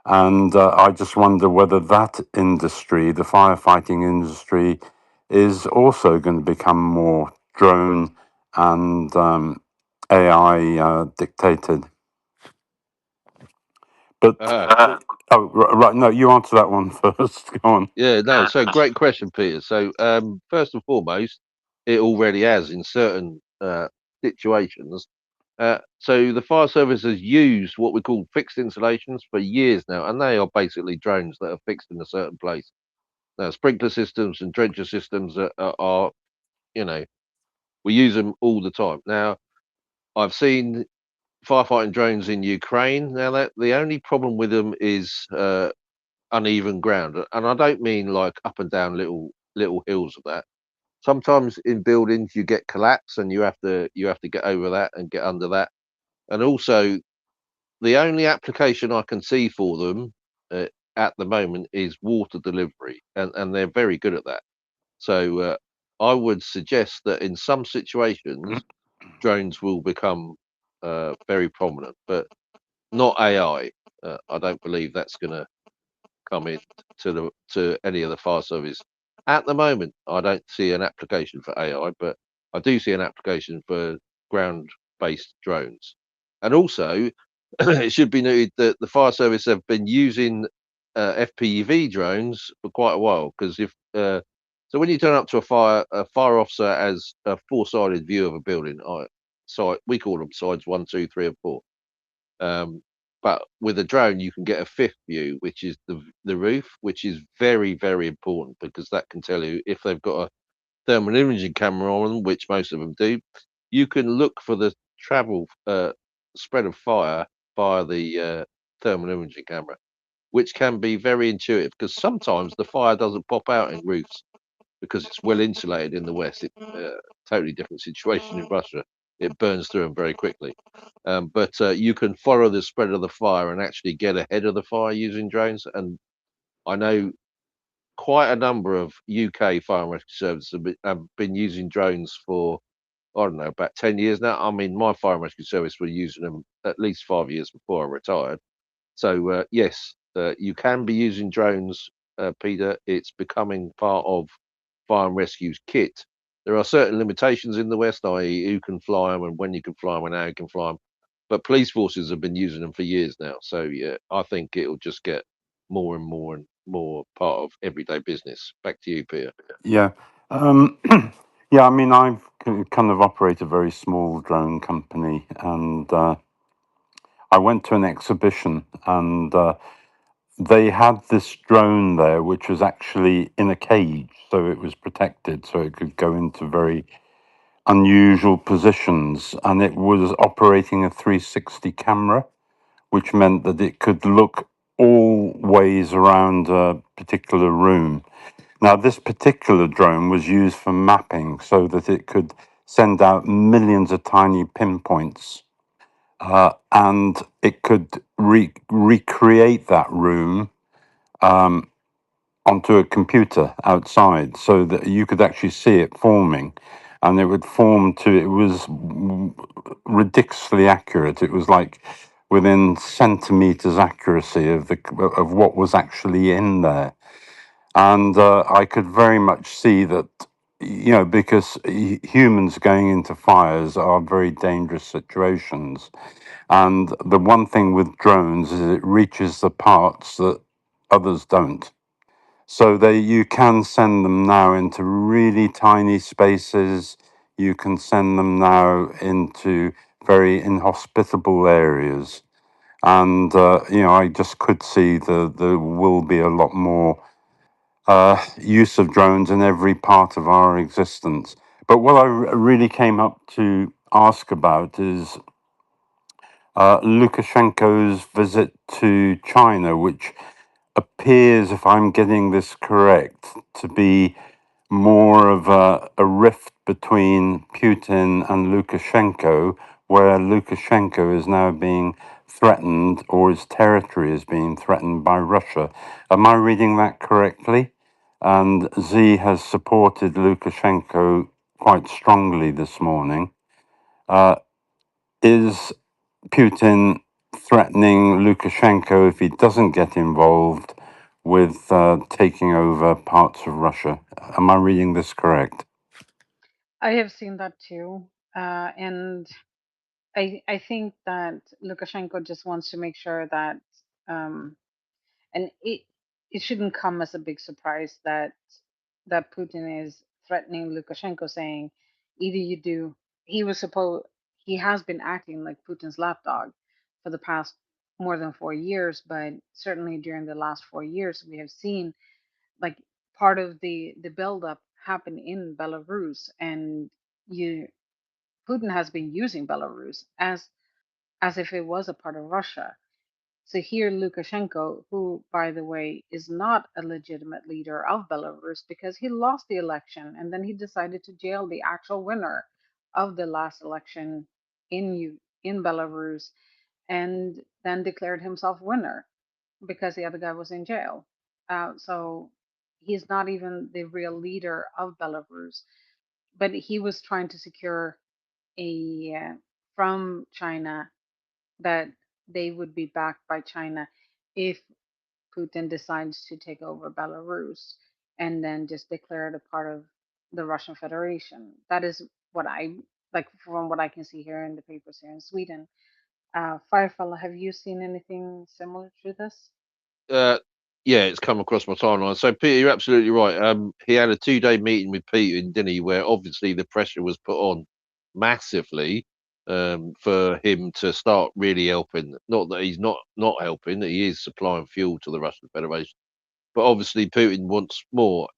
And I just wonder whether that industry, the firefighting industry, is also going to become more drone and AI dictated. But Ah, right, no, you answer that one first. Go on. yeah, no. So great question, Peter. So first and foremost, it already has in certain situations. So the fire service has used what we call fixed installations for years now, and they are basically drones that are fixed in a certain place. Now, sprinkler systems and drencher systems are, you know, we use them all the time. Now, I've seen firefighting drones in Ukraine. Now, that the only problem with them is uneven ground, and I don't mean like up and down little hills of that. Sometimes in buildings you get collapse, and you have to get over that and get under that. And also, the only application I can see for them at the moment is water delivery, and they're very good at that. So I would suggest that in some situations, drones will become very prominent, but not AI. I don't believe that's going to come in to any of the fire service at the moment. I don't see an application for AI, but I do see an application for ground-based drones. And also, it should be noted that the fire service have been using FPV drones for quite a while, because if so, when you turn up to a fire officer has a four-sided view of a building. So we call them sides 1, 2, 3, and 4. But with a drone, you can get a fifth view, which is the roof, which is very, very important because that can tell you if they've got a thermal imaging camera on them, which most of them do. You can look for the travel spread of fire via the thermal imaging camera, which can be very intuitive because sometimes the fire doesn't pop out in roofs because it's well insulated in the west. It totally different situation in Russia. It burns through them very quickly. But you can follow the spread of the fire and actually get ahead of the fire using drones. And I know quite a number of UK fire and rescue services have been using drones for, I don't know, about 10 years now. I mean, my fire and rescue service were using them at least 5 years before I retired. So, yes, you can be using drones, Peter. It's becoming part of fire and rescue's kit. There are certain limitations in the West, i.e., who can fly them and when you can fly them and how you can fly them. But police forces have been using them for years now. So, yeah, I think it'll just get more and more and more part of everyday business. Back to you, Peter. Yeah. Yeah, I mean, I've kind of operate a very small drone company, and I went to an exhibition, and they had this drone there, which was actually in a cage, so it was protected, so it could go into very unusual positions, and it was operating a 360 camera, which meant that it could look all ways around a particular room. Now, this particular drone was used for mapping so that it could send out millions of tiny pinpoints, and it could recreate that room onto a computer outside so that you could actually see it forming. And it would form to, it was ridiculously accurate. It was like within centimeters accuracy of what was actually in there. And I could very much see that, because humans going into fires are very dangerous situations. And the one thing with drones is it reaches the parts that others don't. So you can send them now into really tiny spaces. You can send them now into very inhospitable areas. And, I just could see there will be a lot more use of drones in every part of our existence. But what I really came up to ask about is Lukashenko's visit to China, which appears, if I'm getting this correct, to be more of a rift between Putin and Lukashenko, where Lukashenko is now being threatened, or his territory is being threatened by Russia. Am I reading that correctly? And Z has supported Lukashenko quite strongly this morning. Is Putin threatening Lukashenko if he doesn't get involved with taking over parts of Russia? Am I reading this correct? I have seen that too. And I think that Lukashenko just wants to make sure that, um, and it shouldn't come as a big surprise that Putin is threatening Lukashenko, saying either you do. He has been acting like Putin's lapdog for the past more than 4 years, but certainly during the last 4 years, we have seen like part of the buildup happen in Belarus, and you Putin has been using Belarus as if it was a part of Russia. So here, Lukashenko, who, by the way, is not a legitimate leader of Belarus because he lost the election and then he decided to jail the actual winner of the last election in Belarus, and then declared himself winner because the other guy was in jail. So he's not even the real leader of Belarus, but he was trying to secure a from China that they would be backed by China if Putin decides to take over Belarus and then just declare it a part of the Russian Federation. That is what I like from what I can see here in the papers here in Sweden. Firefella, have you seen anything similar to this? Uh, yeah, it's come across my timeline. So, Peter, you're absolutely right. He had a 2-day meeting with Putin, didn't he? Where obviously the pressure was put on massively for him to start really helping. Not that he's not helping; he is supplying fuel to the Russian Federation. But obviously, Putin wants more.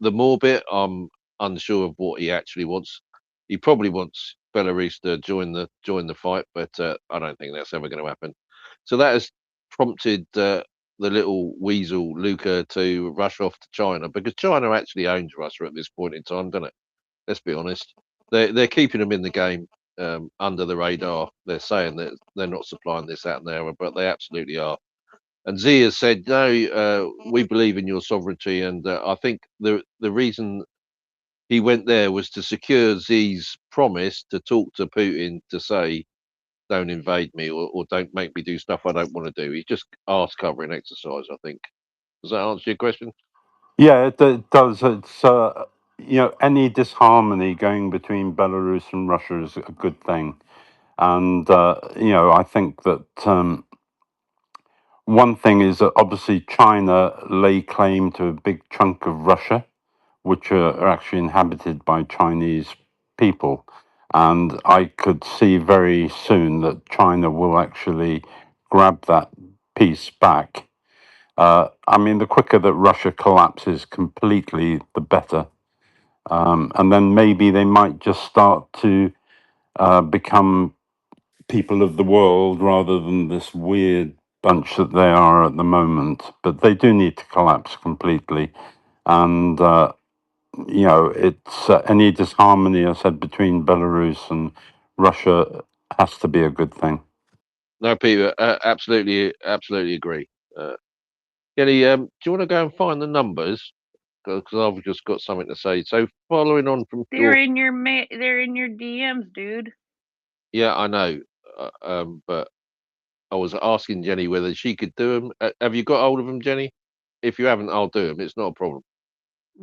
The more bit, I'm unsure of what he actually wants. He probably wants Belarus to join the fight, but I don't think that's ever going to happen. So that has prompted the little weasel Luca to rush off to China because China actually owns Russia at this point in time, doesn't it? Let's be honest. They're keeping them in the game under the radar. They're saying that they're not supplying this, that, and there, but they absolutely are. And Z has said, no, we believe in your sovereignty. And I think the reason he went there was to secure Z's promise to talk to Putin to say, don't invade me or don't make me do stuff I don't want to do. He's just arse covering exercise, I think. Does that answer your question? Yeah, it does. It's any disharmony going between Belarus and Russia is a good thing, and I think that one thing is that obviously China lay claim to a big chunk of Russia, which are actually inhabited by Chinese people, and I could see very soon that China will actually grab that piece back. I mean, the quicker that Russia collapses completely, the better. And then maybe they might just start to become people of the world rather than this weird bunch that they are at the moment. But they do need to collapse completely. And, it's any disharmony, I said, between Belarus and Russia has to be a good thing. No, Peter, absolutely agree. Jenny, do you want to go and find the numbers? Because I've just got something to say. So, following on from They're your, in your they're in your DMs, dude. yeah, I know, but I was asking Jenny whether she could do them. Have you got hold of them, Jenny? If you haven't, I'll do them. It's not a problem.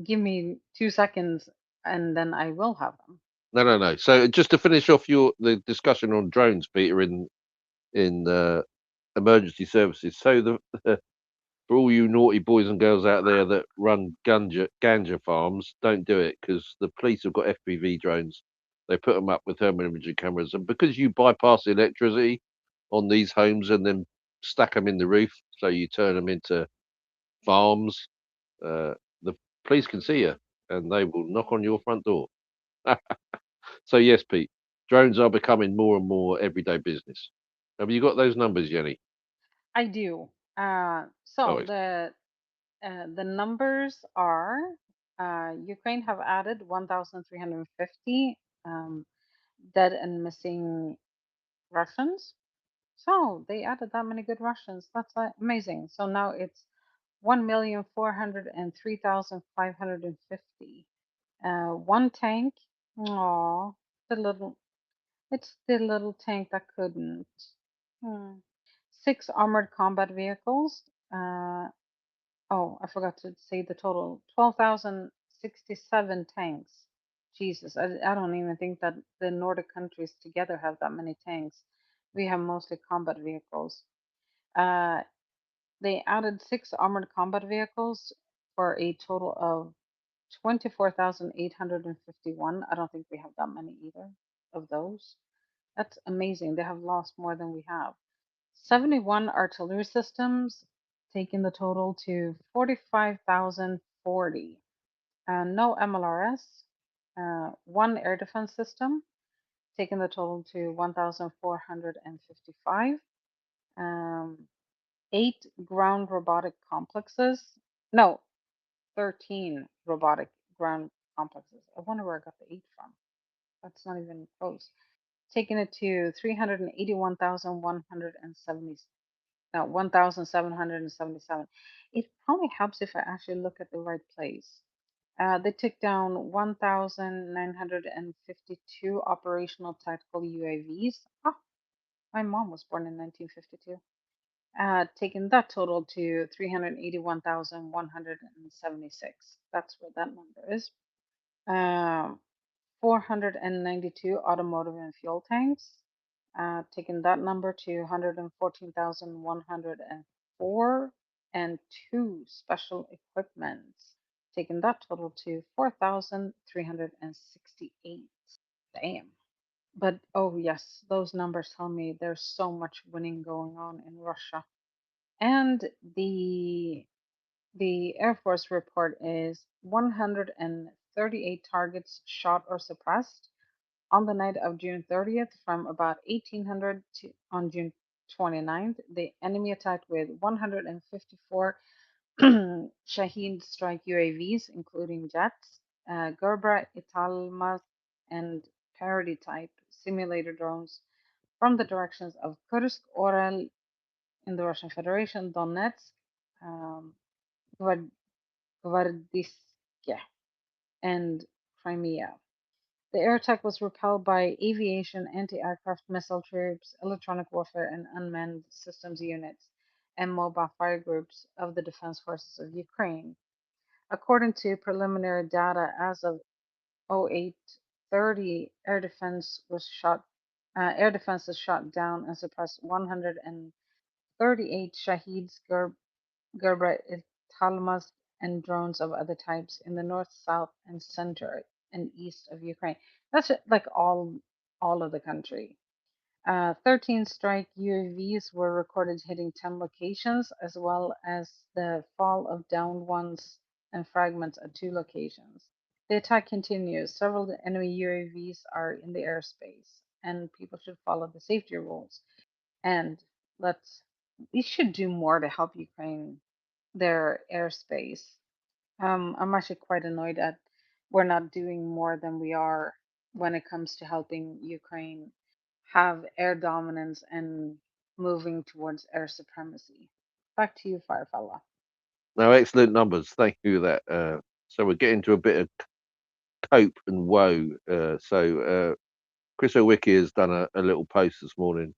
Give me 2 seconds and then I will have them. No, no, no. So, just to finish off the discussion on drones, Peter, in emergency services. So, for all you naughty boys and girls out there that run ganja farms, don't do it because the police have got FPV drones. They put them up with thermal imaging cameras, and because you bypass the electricity on these homes and then stack them in the roof, so you turn them into farms, the police can see you and they will knock on your front door. So yes, Pete, drones are becoming more and more everyday business. Have you got those numbers, Jenny? I do. Oh, So the numbers are Ukraine have added 1,350 dead and missing Russians. So they added that many good Russians. That's amazing. So now it's 1,403,550. One tank. Aw, the little. It's the little tank that couldn't. Hmm. Six armored combat vehicles. Oh, I forgot to say the total. 12,067 tanks. Jesus, I don't even think that the Nordic countries together have that many tanks. We have mostly combat vehicles. Uh, they added six armored combat vehicles for a total of 24,851. I don't think we have that many either of those. That's amazing. They have lost more than we have. 71 artillery systems, taking the total to 45,040. No MLRS. One air defense system, taking the total to 1,455. Um, 8 ground robotic complexes. No, 13 robotic ground complexes. I wonder where I got the 8 from. That's not even close. Taking it to 381,170. No, 1,777. It probably helps if I actually look at the right place. They took down 1,952 operational tactical UAVs. Ah, my mom was born in 1952. Taking that total to 381,176. That's what that number is. 492 automotive and fuel tanks, taking that number to 114,104, and two special equipments, taking that total to 4,368. Damn. But oh yes, those numbers tell me there's so much winning going on in Russia. And the the Air Force report is 138 targets shot or suppressed on the night of June 30th from about 1800 to on June 29th. The enemy attacked with 154 Shaheen strike UAVs, including jets, Gerbera, Italmas, and parody type simulator drones from the directions of Kursk, Orel in the Russian Federation, Donetsk, um, Gvardiske, and Crimea. The air attack was repelled by aviation, anti-aircraft missile troops, electronic warfare, and unmanned systems units and mobile fire groups of the Defense Forces of Ukraine. According to preliminary data, as of 08:30, air defenses shot down and suppressed 138 Shaheeds, Gerber Talmas, and drones of other types in the north, south, and center and east of Ukraine. That's like all of the country. 13 strike UAVs were recorded hitting 10 locations, as well as the fall of downed ones and fragments at 2 locations. The attack continues. Several enemy UAVs are in the airspace, and people should follow the safety rules. And let's we should do more to help Ukraine their airspace. I'm actually quite annoyed that we're not doing more than we are when it comes to helping Ukraine have air dominance and moving towards air supremacy. Back to you, Firefella. Now, excellent numbers. Thank you for that. So we're getting to a bit of cope and woe. Chris Owicki has done a little post this morning.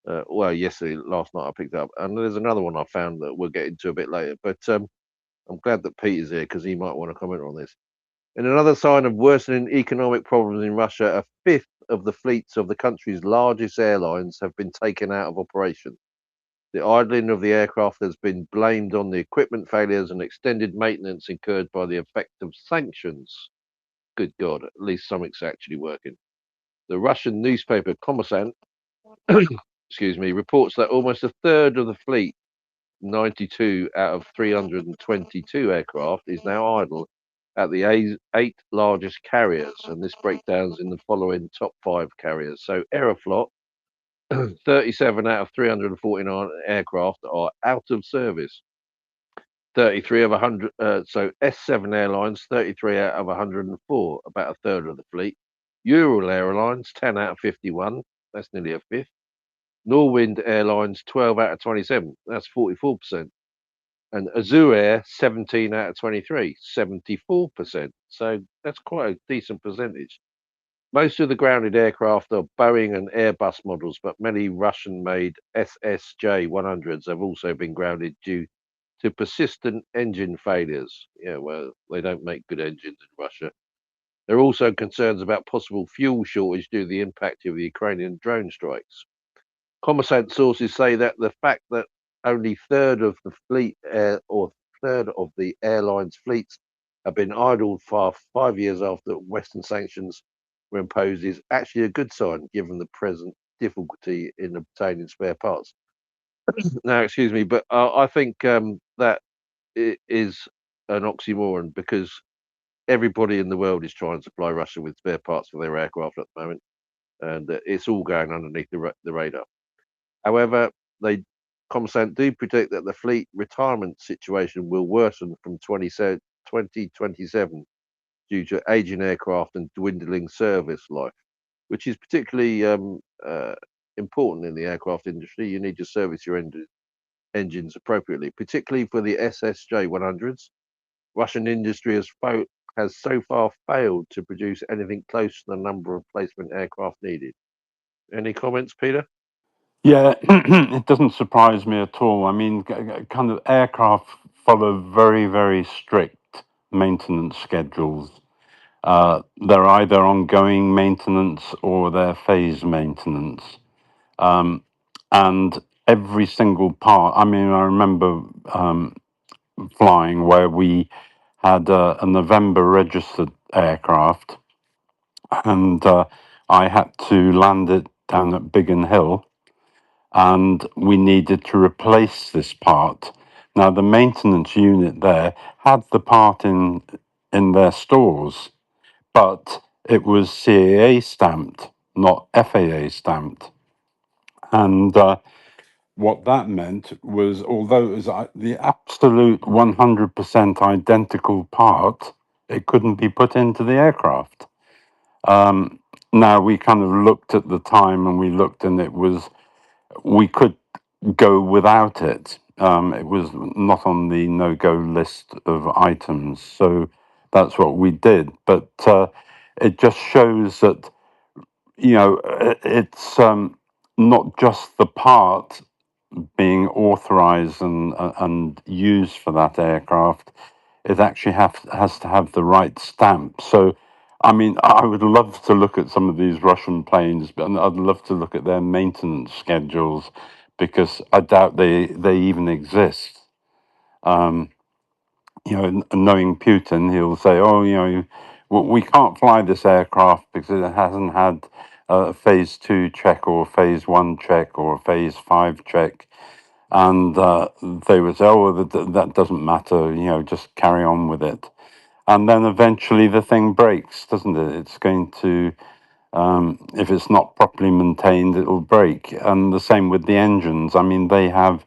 Well, yesterday, last night I picked up, and there's another one I found that we'll get into a bit later. But I'm glad that Peter's here because he might want to comment on this. In another sign of worsening economic problems in Russia, a fifth of the fleets of the country's largest airlines have been taken out of operation. The idling of the aircraft has been blamed on the equipment failures and extended maintenance incurred by the effect of sanctions. Good God, at least something's actually working. The Russian newspaper Kommersant, excuse me, reports that almost a third of the fleet, 92 out of 322 aircraft, is now idle at the eight largest carriers, and this breakdowns in the following top five carriers. So Aeroflot, 37 out of 349 aircraft are out of service. 33 of 100, so S7 Airlines, 33 out of 104, about a third of the fleet. Ural Airlines, 10 out of 51, that's nearly a fifth. Norwind Airlines, 12 out of 27, that's 44%. And Azur Air, 17 out of 23, 74%. So that's quite a decent percentage. Most of the grounded aircraft are Boeing and Airbus models, but many Russian-made SSJ 100s have also been grounded due to persistent engine failures. Yeah, well, they don't make good engines in Russia. There are also concerns about possible fuel shortage due to the impact of the Ukrainian drone strikes. Commersant sources say that the fact that only third of the fleet or third of the airline's fleets have been idled for 5 years after Western sanctions were imposed is actually a good sign, given the present difficulty in obtaining spare parts. Now, excuse me, but I think that it is an oxymoron because everybody in the world is trying to supply Russia with spare parts for their aircraft at the moment, and it's all going underneath the radar. However, they Comsant do predict that the fleet retirement situation will worsen from 2027 due to aging aircraft and dwindling service life, which is particularly important in the aircraft industry. You need to service your engines appropriately, particularly for the SSJ 100s. Russian industry has so far failed to produce anything close to the number of replacement aircraft needed. Any comments, Peter? Yeah, it doesn't surprise me at all. I mean, kind of aircraft follow very, very strict maintenance schedules. They're either ongoing maintenance or they're phase maintenance. Um, and every single part, I mean, I remember flying where we had a November registered aircraft, and I had to land it down at Biggin Hill, and we needed to replace this part. Now, the maintenance unit there had the part in their stores, but it was CAA stamped, not FAA stamped. And what that meant was, although it was the absolute 100% identical part, it couldn't be put into the aircraft. Now, we kind of looked at the time and we looked, and we could go without it. It was not on the no-go list of items. So that's what we did. But it just shows that, it's not just the part being authorized and used for that aircraft. It actually has to have the right stamp. So, I mean, I would love to look at some of these Russian planes, but I'd love to look at their maintenance schedules, because I doubt they even exist. Knowing Putin, he'll say, "Oh, we can't fly this aircraft because it hasn't had a phase 2 check or a phase 1 check or a phase 5 check." And they would say, "Oh, that doesn't matter, just carry on with it." And then eventually the thing breaks, doesn't it? It's going to, if it's not properly maintained, it will break. And the same with the engines. I mean, they have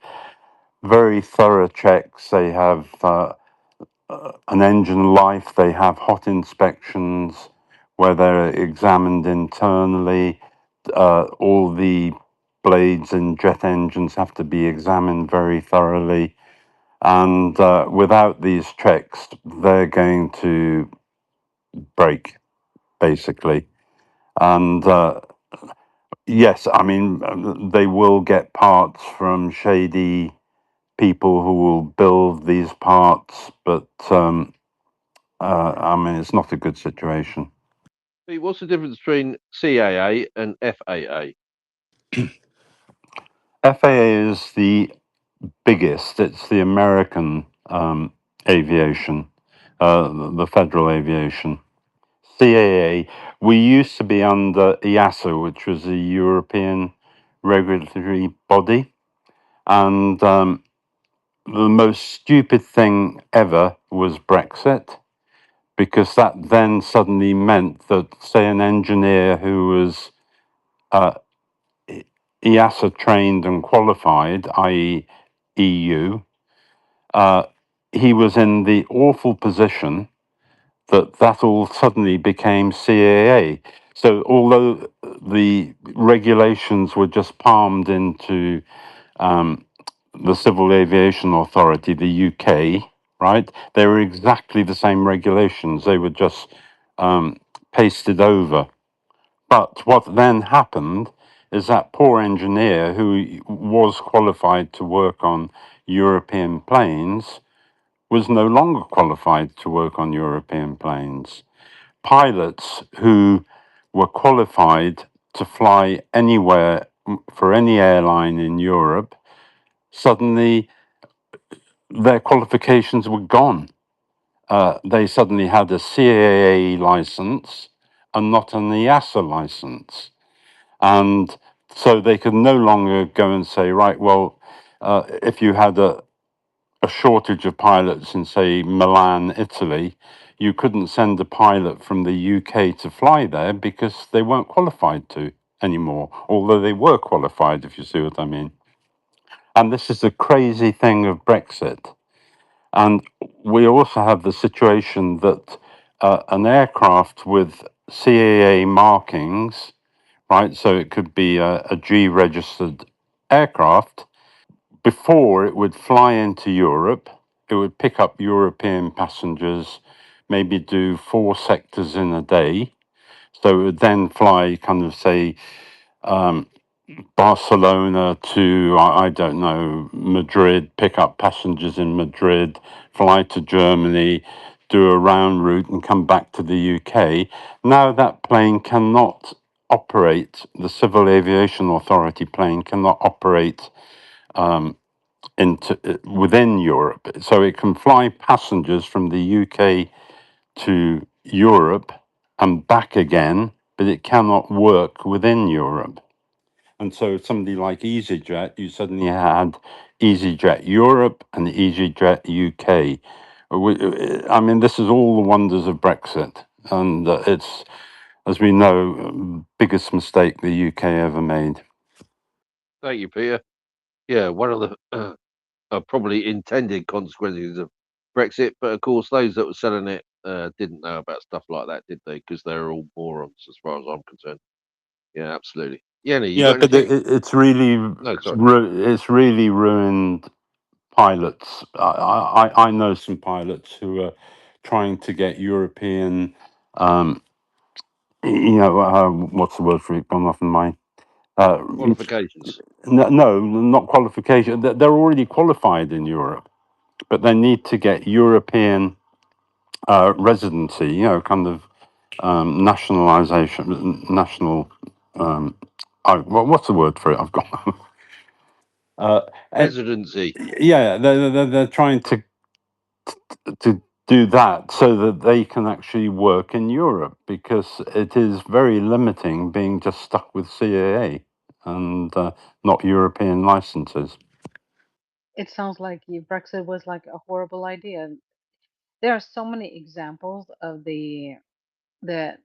very thorough checks. They have an engine life. They have hot inspections where they're examined internally. All the blades in jet engines have to be examined very thoroughly. And without these checks, they're going to break, basically. And yes, I mean, they will get parts from shady people who will build these parts, but I mean, it's not a good situation. Pete, what's the difference between CAA and FAA? FAA is the biggest. It's the American aviation, the federal aviation. CAA, we used to be under EASA, which was a European regulatory body. And the most stupid thing ever was Brexit, because that then suddenly meant that, say, an engineer who was EASA trained and qualified, i.e., EU, he was in the awful position that all suddenly became CAA. So although the regulations were just palmed into the Civil Aviation Authority, the UK, right, they were exactly the same regulations. They were just pasted over. But what then happened is that poor engineer who was qualified to work on European planes was no longer qualified to work on European planes. Pilots who were qualified to fly anywhere for any airline in Europe, suddenly their qualifications were gone. They suddenly had a CAA license and not an EASA license. And so they could no longer go and say, right, well, if you had a shortage of pilots in, say, Milan, Italy, you couldn't send a pilot from the UK to fly there because they weren't qualified to anymore, although they were qualified, if you see what I mean. And this is the crazy thing of Brexit. And we also have the situation that an aircraft with CAA markings, right, so it could be a G registered aircraft, before it would fly into Europe, it would pick up European passengers, maybe do 4 sectors in a day. So it would then fly, kind of, say, Barcelona to, I don't know, Madrid, pick up passengers in Madrid, fly to Germany, do a round route and come back to the UK. Now that plane cannot operate, the Civil Aviation Authority plane cannot operate into within Europe. So it can fly passengers from the UK to Europe and back again, but it cannot work within Europe. And so somebody like EasyJet, you suddenly had EasyJet Europe and EasyJet UK. I mean, this is all the wonders of Brexit. And it's, as we know, biggest mistake the UK ever made. Thank you, Peter. Yeah, one of the probably intended consequences of Brexit, but of course, those that were selling it didn't know about stuff like that, did they? Because they're all morons, as far as I'm concerned. Yeah, absolutely. Jenny, you Yeah, got but anything? it's really, No, sorry. it's really ruined pilots. I know some pilots who are trying to get European, what's the word for it? Gone off in my. Qualifications. No, not qualification. They're already qualified in Europe, but they need to get European residency. Kind of nationalization, national. What's the word for it? I've got. And Residency. yeah, they're trying to do that so that they can actually work in Europe, because it is very limiting being just stuck with CAA and not European licenses. It sounds like Brexit was like a horrible idea. There are so many examples of the the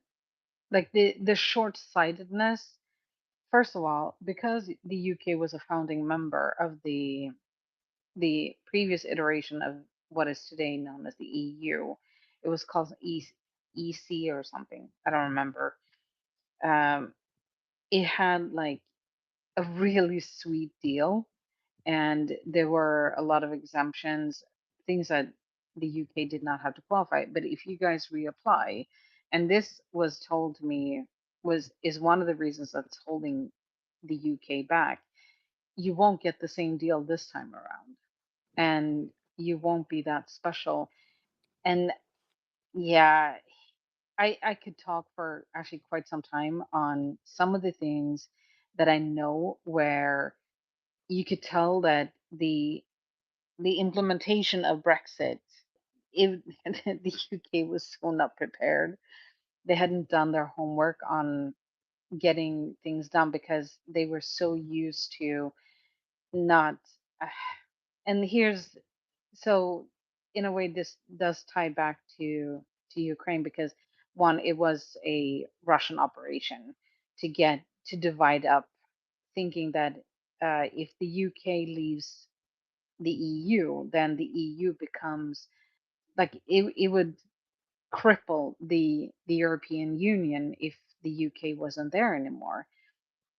short-sightedness. First of all, because the UK was a founding member of the previous iteration of what is today known as the EU, it was called EC or something. I don't remember. Um, it had like a really sweet deal, and there were a lot of exemptions, things that the UK did not have to qualify. But if you guys reapply, and this was told to me was is one of the reasons that's holding the UK back, you won't get the same deal this time around, and you won't be that special. And yeah, I could talk for actually quite some time on some of the things that I know where you could tell that the implementation of Brexit, if the UK was so not prepared, they hadn't done their homework on getting things done because they were so used to not. And here's so in a way this does tie back to Ukraine because one, it was a Russian operation to divide up, thinking that if the UK leaves the EU, then the EU becomes like it would cripple the European Union if the UK wasn't there anymore.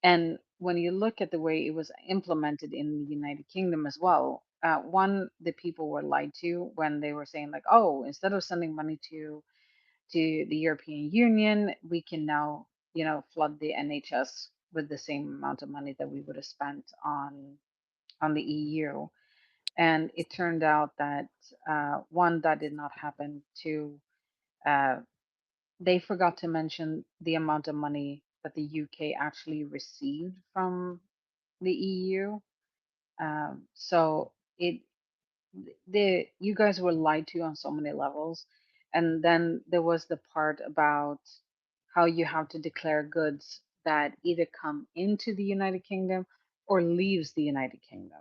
And when you look at the way it was implemented in the United Kingdom as well, one, the people were lied to when they were saying like, oh, instead of sending money to the European Union, we can now, flood the NHS with the same amount of money that we would have spent on the EU. And it turned out that one, that did not happen. Two, uh, they forgot to mention the amount of money that the UK actually received from the EU. So the you guys were lied to on so many levels. And then there was the part about how you have to declare goods that either come into the United Kingdom or leaves the United Kingdom.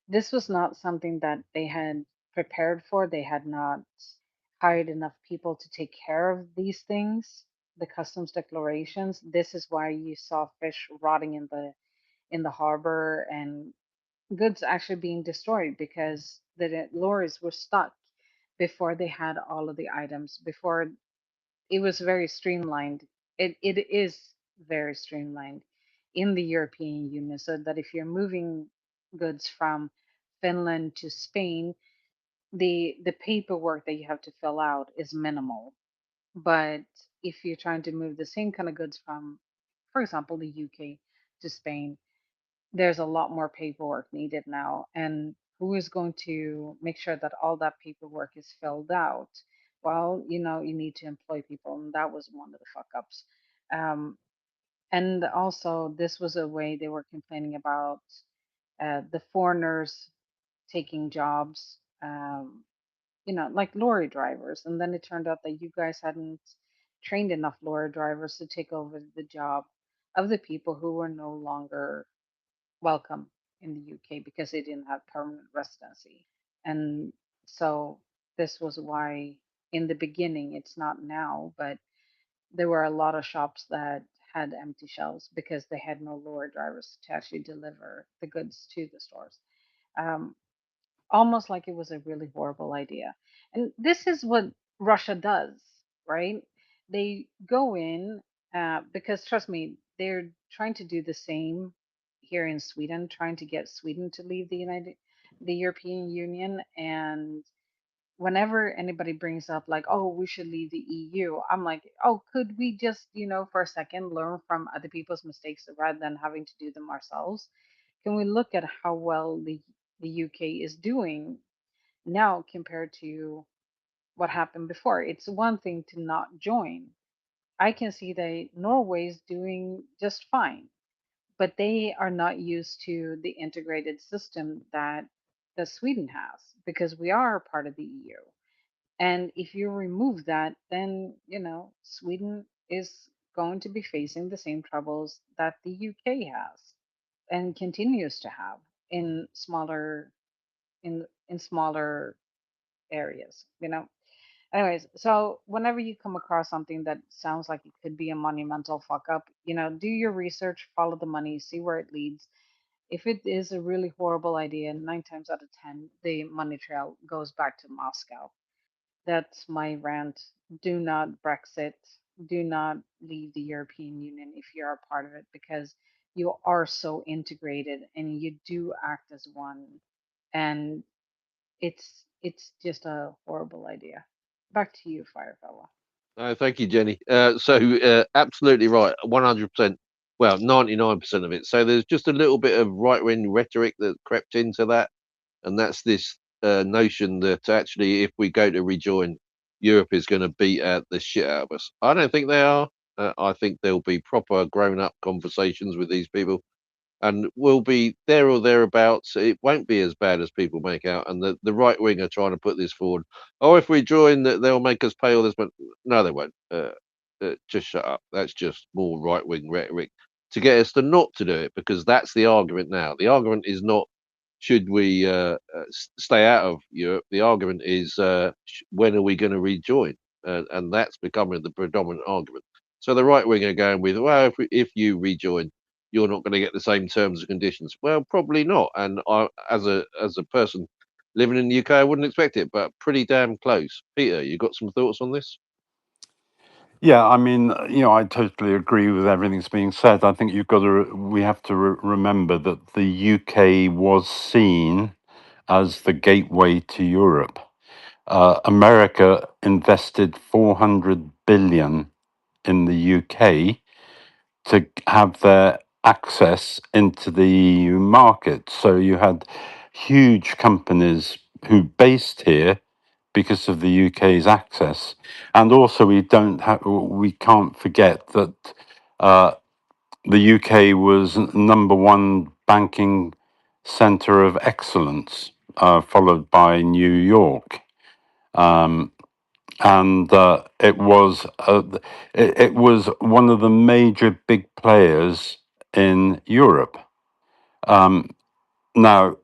This was not something that they had prepared for. They had not hired enough people to take care of these things, the customs declarations. This is why you saw fish rotting in the harbor and goods actually being destroyed because the lorries were stuck before they had all of the items, before it was very streamlined. It is very streamlined in the European Union, so that if you're moving goods from Finland to Spain, the paperwork that you have to fill out is minimal. But if you're trying to move the same kind of goods from, for example, the UK to Spain, there's a lot more paperwork needed now. And who is going to make sure that all that paperwork is filled out? Well, you need to employ people, and that was one of the fuck ups. Um, and also, this was a way they were complaining about the foreigners taking jobs, like lorry drivers. And then it turned out that you guys hadn't. trained enough lorry drivers to take over the job of the people who were no longer welcome in the UK because they didn't have permanent residency. And so this was why in the beginning, it's not now, but there were a lot of shops that had empty shelves because they had no lorry drivers to actually deliver the goods to the stores. Um, Almost like it was a really horrible idea. And this is what Russia does, right? They go in because, trust me, they're trying to do the same here in Sweden, trying to get Sweden to leave the European Union. And whenever anybody brings up like, oh, we should leave the EU, I'm like, oh, could we just, for a second learn from other people's mistakes rather than having to do them ourselves? Can we look at how well the UK is doing now compared to what happened before? It's one thing to not join. I can see that Norway's doing just fine, but they are not used to the integrated system that Sweden has because we are part of the EU. And if you remove that, then, Sweden is going to be facing the same troubles that the UK has and continues to have in smaller areas, Anyways, so whenever you come across something that sounds like it could be a monumental fuck up, do your research, follow the money, see where it leads. If it is a really horrible idea, 9 times out of 10, the money trail goes back to Moscow. That's my rant. Do not Brexit. Do not leave the European Union if you're a part of it because you are so integrated and you do act as one. And it's just a horrible idea. Back to you, Firefella. Thank you, Jenny. Absolutely right, 100%. Well, 99% of it. So there's just a little bit of right-wing rhetoric that crept into that, and that's this notion that actually, if we go to rejoin, Europe is going to beat out the shit out of us. I don't think they are. I think there'll be proper grown-up conversations with these people, and we'll be there or thereabouts. It won't be as bad as people make out. And the right wing are trying to put this forward. Oh, if we join, they'll make us pay all this. But no, they won't. Just shut up. That's just more right wing rhetoric to get us to not to do it, because that's the argument now. The argument is not should we stay out of Europe. The argument is when are we going to rejoin, and that's becoming the predominant argument. So the right wing are going with, well, if you rejoin, you're not going to get the same terms and conditions. Well, probably not. And as a person living in the UK, I wouldn't expect it, but pretty damn close. Peter, you got some thoughts on this? Yeah, I mean, I totally agree with everything that's being said. I think we have to remember that the UK was seen as the gateway to Europe. America invested 400 billion in the UK to have their access into the EU market. So you had huge companies who based here because of the UK's access, and also we can't forget that the UK was number one banking centre of excellence, followed by New York. Um, and it was one of the major big players in Europe. Now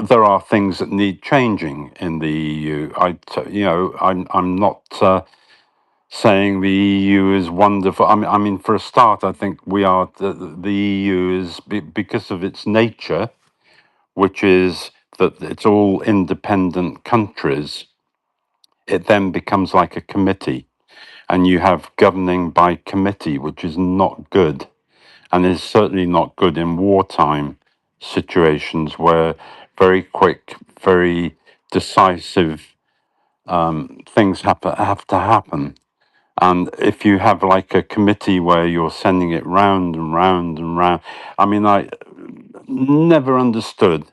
there are things that need changing in the EU. I'm not saying the EU is wonderful. I mean, for a start, I think the EU is because of its nature, which is that it's all independent countries. It then becomes like a committee, and you have governing by committee, which is not good, and is certainly not good in wartime situations where very quick, very decisive things have to happen. And if you have like a committee where you're sending it round and round and round, I mean, I never understood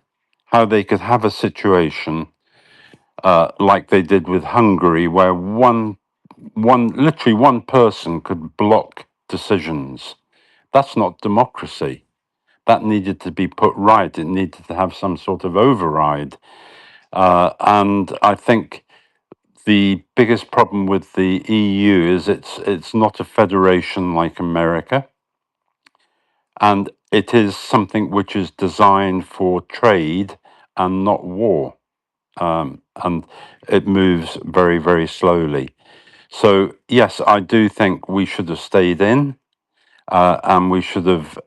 how they could have a situation like they did with Hungary, where literally one person could block decisions. That's not democracy. That needed to be put right. It needed to have some sort of override. And I think the biggest problem with the EU is it's not a federation like America, and it is something which is designed for trade and not war. And it moves very, very slowly. So, yes, I do think we should have stayed in, and we should have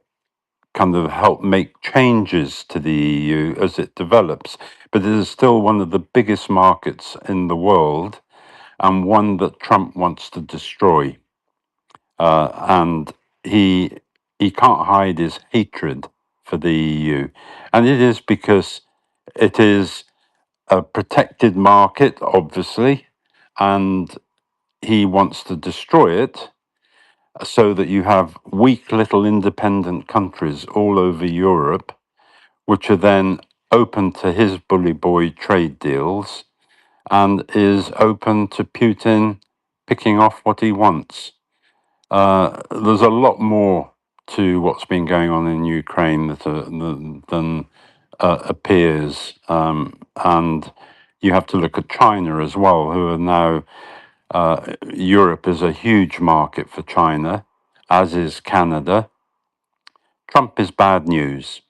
kind of helped make changes to the EU as it develops. But it is still one of the biggest markets in the world, and one that Trump wants to destroy. And he he can't hide his hatred for the EU, and it is because it is a protected market, obviously, and he wants to destroy it so that you have weak little independent countries all over Europe, which are then open to his bully boy trade deals and is open to Putin picking off what he wants. There's a lot more to what's been going on in Ukraine than appears, and you have to look at China as well, who are now. Europe is a huge market for China, as is Canada. Trump is bad news.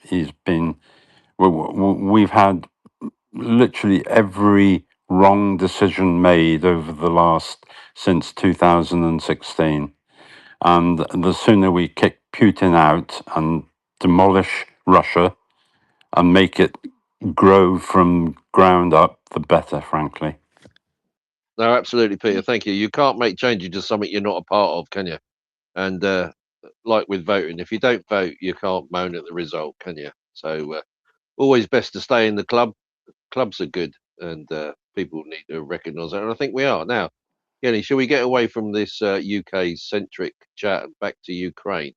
He's been. We've had literally every wrong decision made over the last since 2016. And the sooner we kick Putin out and demolish Russia and make it grow from ground up, the better, frankly. No, absolutely, Peter. Thank you. You can't make changes to something you're not a part of, can you? And like with voting, if you don't vote, you can't moan at the result, can you? So always best to stay in the club. Clubs are good, and people need to recognise that. And I think we are now. Jenny, shall we get away from this UK centric chat and back to Ukraine?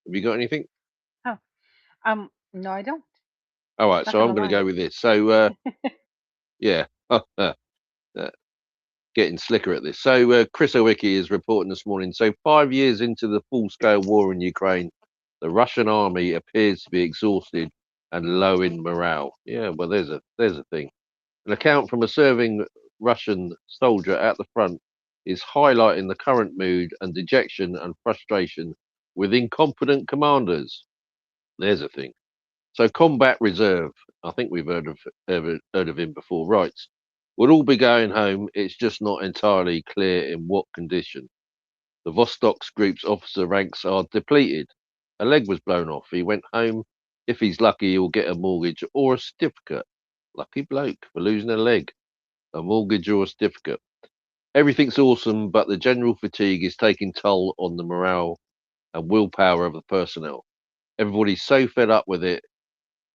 Have you got anything? Oh, no, I don't. All right, Not so gonna I'm going to lie. go with this. So yeah, getting slicker at this. So Chris Owicki is reporting this morning. So 5 years into the full-scale war in Ukraine, the Russian army appears to be exhausted and low in morale. Yeah, well, there's a thing. An account from a serving Russian soldier at the front is highlighting the current mood and dejection and frustration with incompetent commanders. There's a thing. So Combat Reserve, I think we've heard of him before, writes, we'll all be going home. It's just not entirely clear in what condition. The Vostok's group's officer ranks are depleted. A leg was blown off. He went home. If he's lucky, he'll get a mortgage or a certificate. Lucky bloke for losing a leg, a mortgage or a certificate. Everything's awesome, but the general fatigue is taking toll on the morale and willpower of the personnel. Everybody's so fed up with it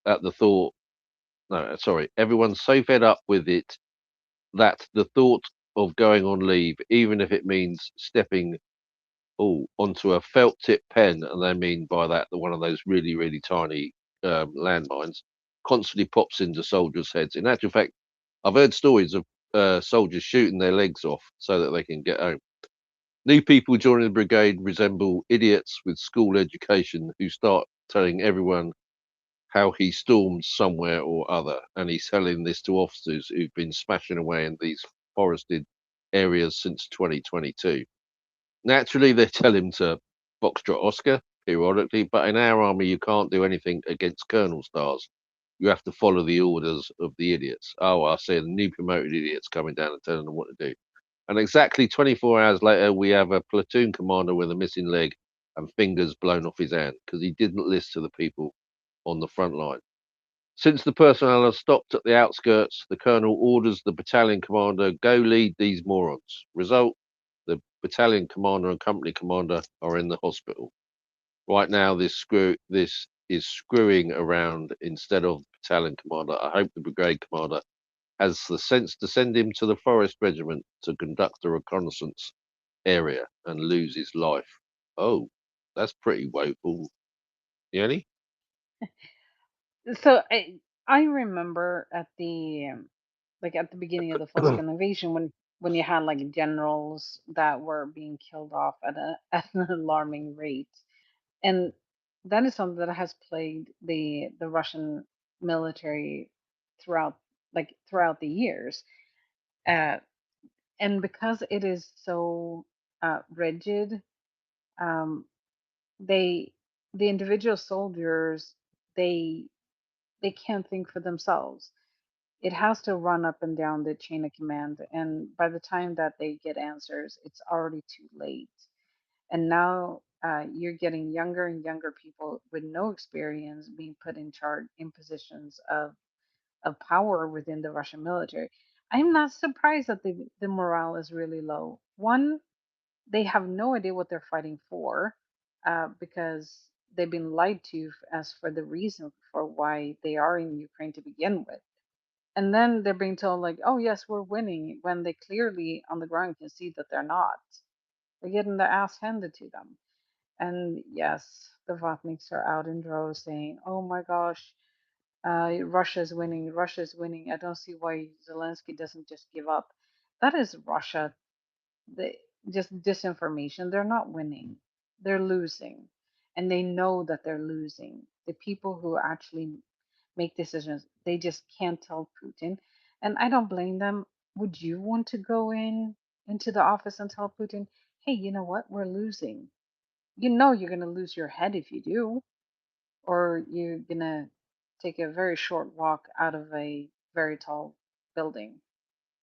at the thought no, sorry, everyone's so fed up with it that the thought of going on leave, even if it means stepping onto a felt tip pen, and they mean by that the one of those really, really tiny landmines, constantly pops into soldiers' heads. In actual fact, I've heard stories of soldiers shooting their legs off so that they can get home. New people joining the brigade resemble idiots with school education who start telling everyone how he stormed somewhere or other, and he's telling this to officers who've been smashing away in these forested areas since 2022. Naturally, they tell him to Foxtrot Oscar periodically, but in our army, you can't do anything against Colonel Stars. You have to follow the orders of the idiots. Oh, I see the new promoted idiots coming down and telling them what to do. And exactly 24 hours later, we have a platoon commander with a missing leg and fingers blown off his hand because he didn't listen to the people on the front line. Since the personnel have stopped at the outskirts, the colonel orders the battalion commander go lead these morons. Result: the battalion commander and company commander are in the hospital. Right now, this is screwing around instead of battalion commander. I hope the brigade commander has the sense to send him to the forest regiment to conduct a reconnaissance area and lose his life. Oh, that's pretty woeful. Yanni? So I remember at the like at the beginning of the full scale invasion when you had like generals that were being killed off at a at an alarming rate, and that is something that has plagued the Russian military throughout throughout the years. Uh, and because it is so rigid, um, they the individual soldiers they they can't think for themselves. It has to run up and down the chain of command, and by the time that they get answers, it's already too late. And now you're getting younger and younger people with no experience being put in charge in positions of power within the Russian military. I'm not surprised that the morale is really low. One, they have no idea what they're fighting for, because they've been lied to as for the reason for why they are in Ukraine to begin with. And then they're being told, like, oh, yes, we're winning, when they clearly on the ground can see that they're not. They're getting their ass handed to them. And yes, the Vatniks are out in droves saying, oh my gosh, Russia's winning, Russia's winning. I don't see why Zelensky doesn't just give up. That is Russia. They, just disinformation. They're not winning, they're losing. And they know that they're losing. The people who actually make decisions, they just can't tell Putin. And I don't blame them. Would you want to go into the office and tell Putin, hey, you know what? We're losing. You know you're going to lose your head if you do, or you're going to take a very short walk out of a very tall building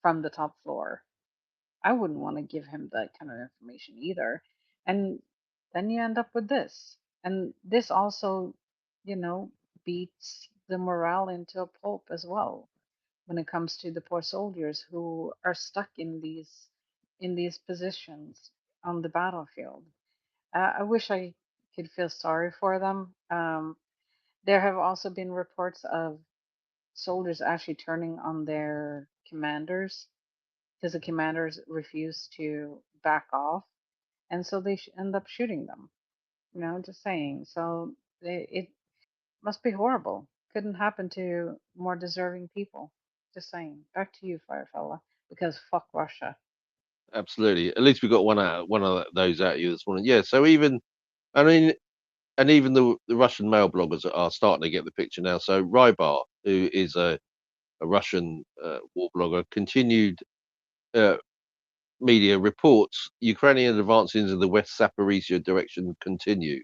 from the top floor. I wouldn't want to give him that kind of information either. And then you end up with this. And this also, you know, beats the morale into a pulp as well when it comes to the poor soldiers who are stuck in these positions on the battlefield. I wish I could feel sorry for them. There have also been reports of soldiers actually turning on their commanders because the commanders refuse to back off, and so they end up shooting them. You know, just saying. So it must be horrible. Couldn't happen to more deserving people. Just saying. Back to you, Firefella, because fuck Russia. Absolutely. At least we got one of those out of you this morning. Yeah. So even, I mean, and even the Russian male bloggers are starting to get the picture now. So Rybar, who is a Russian war blogger, continued uh, media reports Ukrainian advances into the West Zaporizhia direction continue.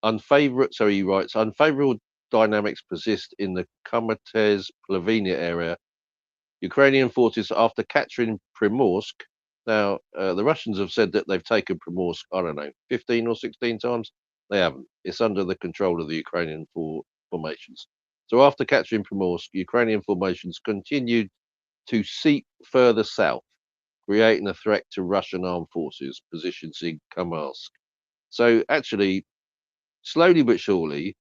He writes, unfavorable dynamics persist in the Kamatez Plavenia area. Ukrainian forces, after capturing Primorsk, now the Russians have said that they've taken Primorsk, I don't know, 15 or 16 times. They haven't. It's under the control of the Ukrainian formations. So after capturing Primorsk, Ukrainian formations continued to seep further south, creating a threat to Russian armed forces positions in Kursk. So actually, slowly but surely,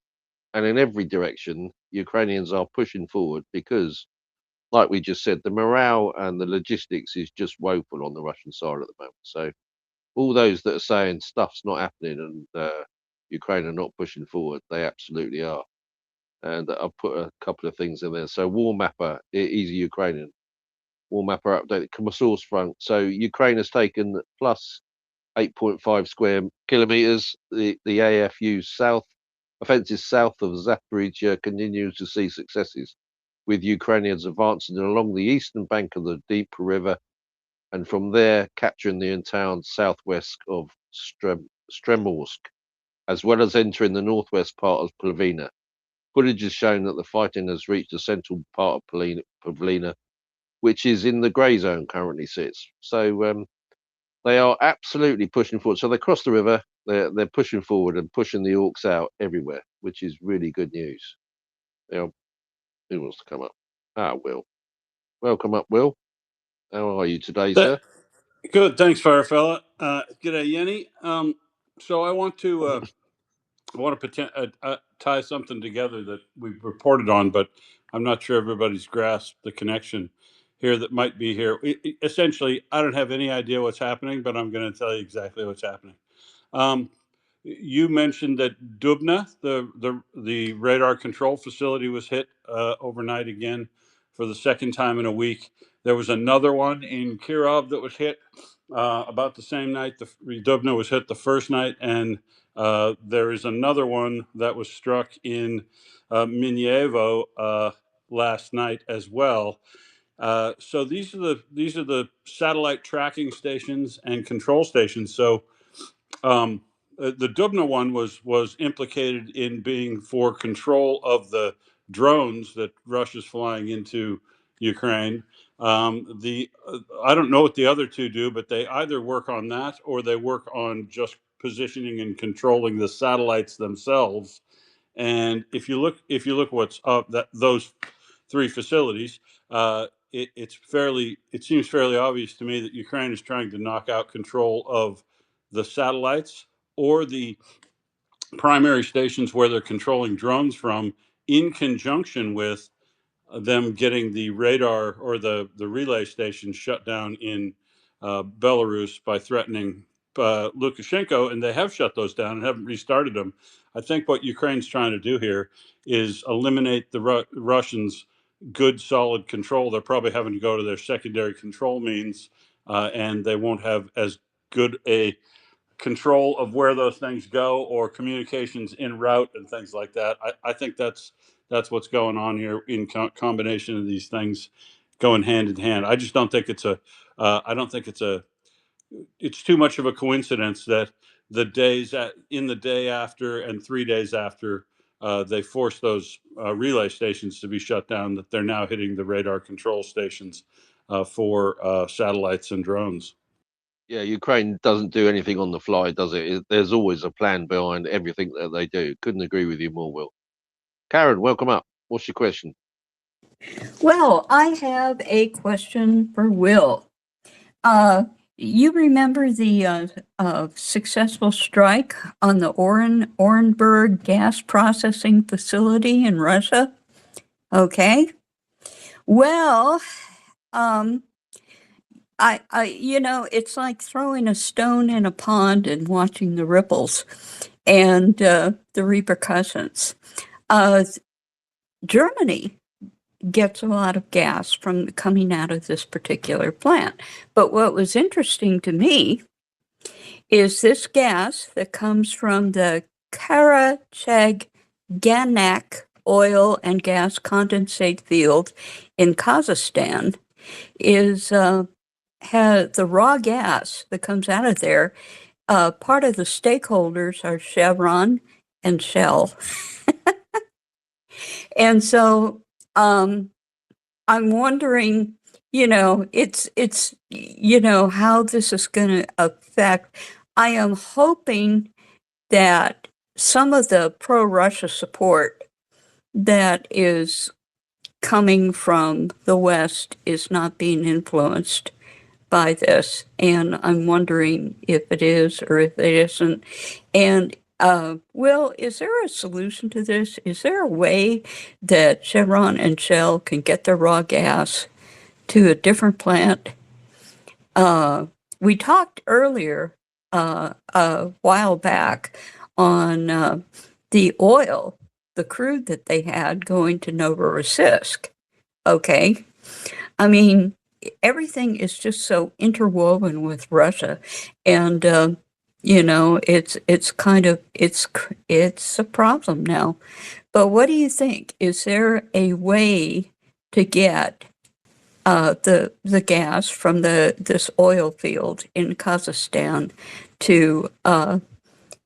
and in every direction, Ukrainians are pushing forward because, like we just said, the morale and the logistics is just woeful on the Russian side at the moment. So all those that are saying stuff's not happening and Ukraine are not pushing forward, they absolutely are. And I've put a couple of things in there. So War Mapper, easy Ukrainian. War Mapper update, source front. So Ukraine has taken plus 8.5 square kilometers. The AFU south offensives south of Zaporizhia continues to see successes, with Ukrainians advancing along the eastern bank of the Dnieper River and from there capturing the entire southwest of Stremorsk, as well as entering the northwest part of Plavina. Footage has shown that the fighting has reached the central part of Plavina, which is in the grey zone currently sits. So they are absolutely pushing forward. So they cross the river, they're pushing forward and pushing the orcs out everywhere, which is really good news. Now, who wants to come up? Will. Welcome up, Will. How are you today, That, sir? good, thanks, Firefella. G'day, Jennie. So I want to tie something together that we've reported on, but I'm not sure everybody's grasped the connection here that might be here. Essentially, I don't have any idea what's happening, but I'm going to tell you exactly what's happening. Um, you mentioned that Dubna, the radar control facility, was hit overnight again for the second time in a week. There was another one in Kirov that was hit about the same night. Dubna was hit the first night, and there is another one that was struck in Minievo last night as well. So these are the satellite tracking stations and control stations. So the Dubna one was implicated in being for control of the drones that Russia's flying into Ukraine. The I don't know what the other two do, but they either work on that or they work on just positioning and controlling the satellites themselves. And if you look what's up that those three facilities, it seems fairly obvious to me that Ukraine is trying to knock out control of the satellites or the primary stations where they're controlling drones from, in conjunction with them getting the radar or the relay station shut down in Belarus by threatening Lukashenko, and they have shut those down and haven't restarted them. I think what Ukraine's trying to do here is eliminate the Russians' good, solid control. They're probably having to go to their secondary control means, and they won't have as good a control of where those things go or communications en route and things like that. I think that's what's going on here in combination of these things going hand in hand. I just don't think it's a I don't think it's too much of a coincidence that in the day after and 3 days after they forced those relay stations to be shut down, that they're now hitting the radar control stations for satellites and drones. Yeah, Ukraine doesn't do anything on the fly, does it? There's always a plan behind everything that they do. Couldn't agree with you more, Will. Karen, welcome up. What's your question? Well, I have a question for Will. You remember the successful strike on the Orenburg gas processing facility in Russia? Okay. Well, it's like throwing a stone in a pond and watching the ripples and the repercussions. Germany gets a lot of gas from coming out of this particular plant. But what was interesting to me is this gas that comes from the Karachaganak oil and gas condensate field in Kazakhstan has the raw gas that comes out of there. Part of the stakeholders are Chevron and Shell. And so I'm wondering, it's how this is going to affect. I am hoping that some of the pro-Russia support that is coming from the West is not being influenced by this. And I'm wondering if it is or if it isn't. And Will, is there a solution to this? Is there a way that Chevron and Shell can get their raw gas to a different plant? We talked earlier a while back on the oil, the crude that they had going to Novorossiysk. Okay. I mean, everything is just so interwoven with Russia. And it's a problem now. But what do you think? Is there a way to get the gas from this oil field in Kazakhstan to a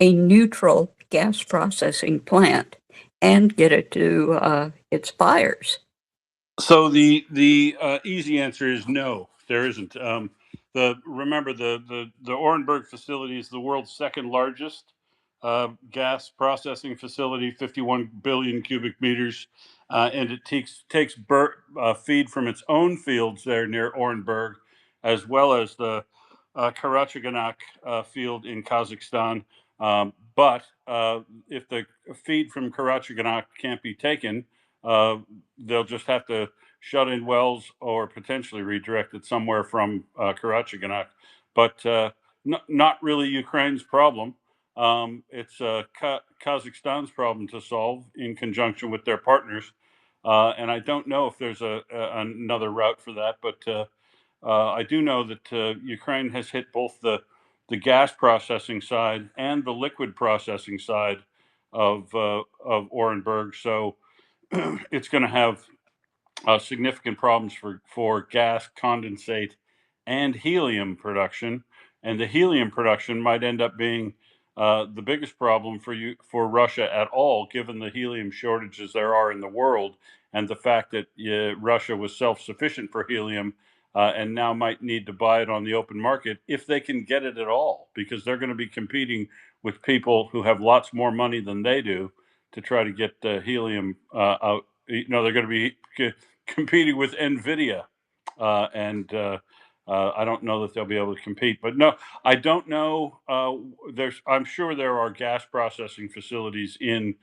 neutral gas processing plant and get it to its buyers? So the easy answer is no, there isn't. Remember the Orenburg facility is the world's second largest gas processing facility, 51 billion cubic meters, and it takes feed from its own fields there near Orenburg, as well as the Karachaganak field in Kazakhstan. But if the feed from Karachaganak can't be taken, they'll just have to shut in wells or potentially redirect it somewhere from Karachaganak. But not really Ukraine's problem. It's Kazakhstan's problem to solve in conjunction with their partners. And I don't know if there's another route for that, but I do know that Ukraine has hit both the gas processing side and the liquid processing side of Orenburg. So it's going to have significant problems for gas, condensate, and helium production. And the helium production might end up being the biggest problem for Russia at all, given the helium shortages there are in the world, and the fact that Russia was self-sufficient for helium and now might need to buy it on the open market if they can get it at all, because they're going to be competing with people who have lots more money than they do to try to get helium out. They're going to be competing with Nvidia, and I don't know that they'll be able to compete. But no, I don't know. I'm sure there are gas processing facilities in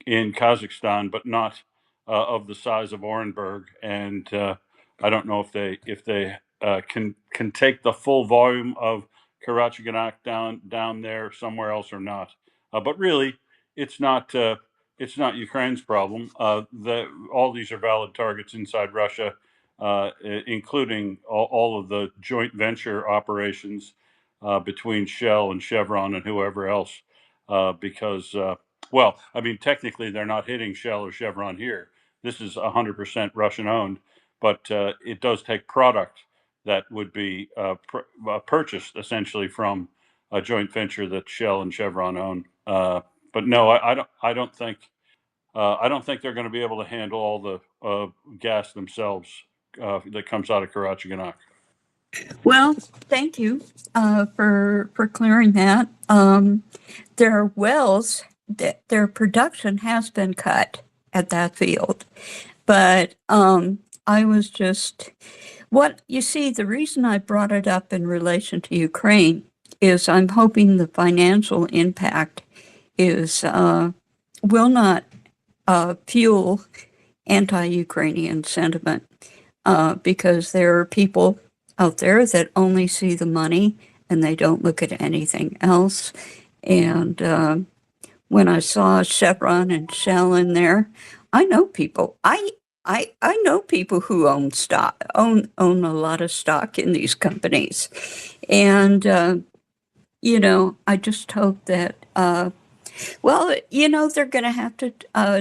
Kazakhstan, but not of the size of Orenburg. And I don't know if they can take the full volume of Karachaganak down there somewhere else or not. But really, it's not it's not Ukraine's problem. All these are valid targets inside Russia, including all of the joint venture operations between Shell and Chevron and whoever else, because well, I mean, technically, they're not hitting Shell or Chevron here. This is 100% Russian owned, but it does take product that would be purchased essentially from a joint venture that Shell and Chevron own. But no, I don't think they're going to be able to handle all the gas themselves that comes out of Karachaganak. Well, thank you for clearing that. Their wells, their production has been cut at that field, but I was just the reason I brought it up in relation to Ukraine is I'm hoping the financial impact is will not fuel anti-Ukrainian sentiment because there are people out there that only see the money and they don't look at anything else. And when I saw Chevron and Shell in there, I know people. I know people who own own a lot of stock in these companies, and I just hope that they're going to have to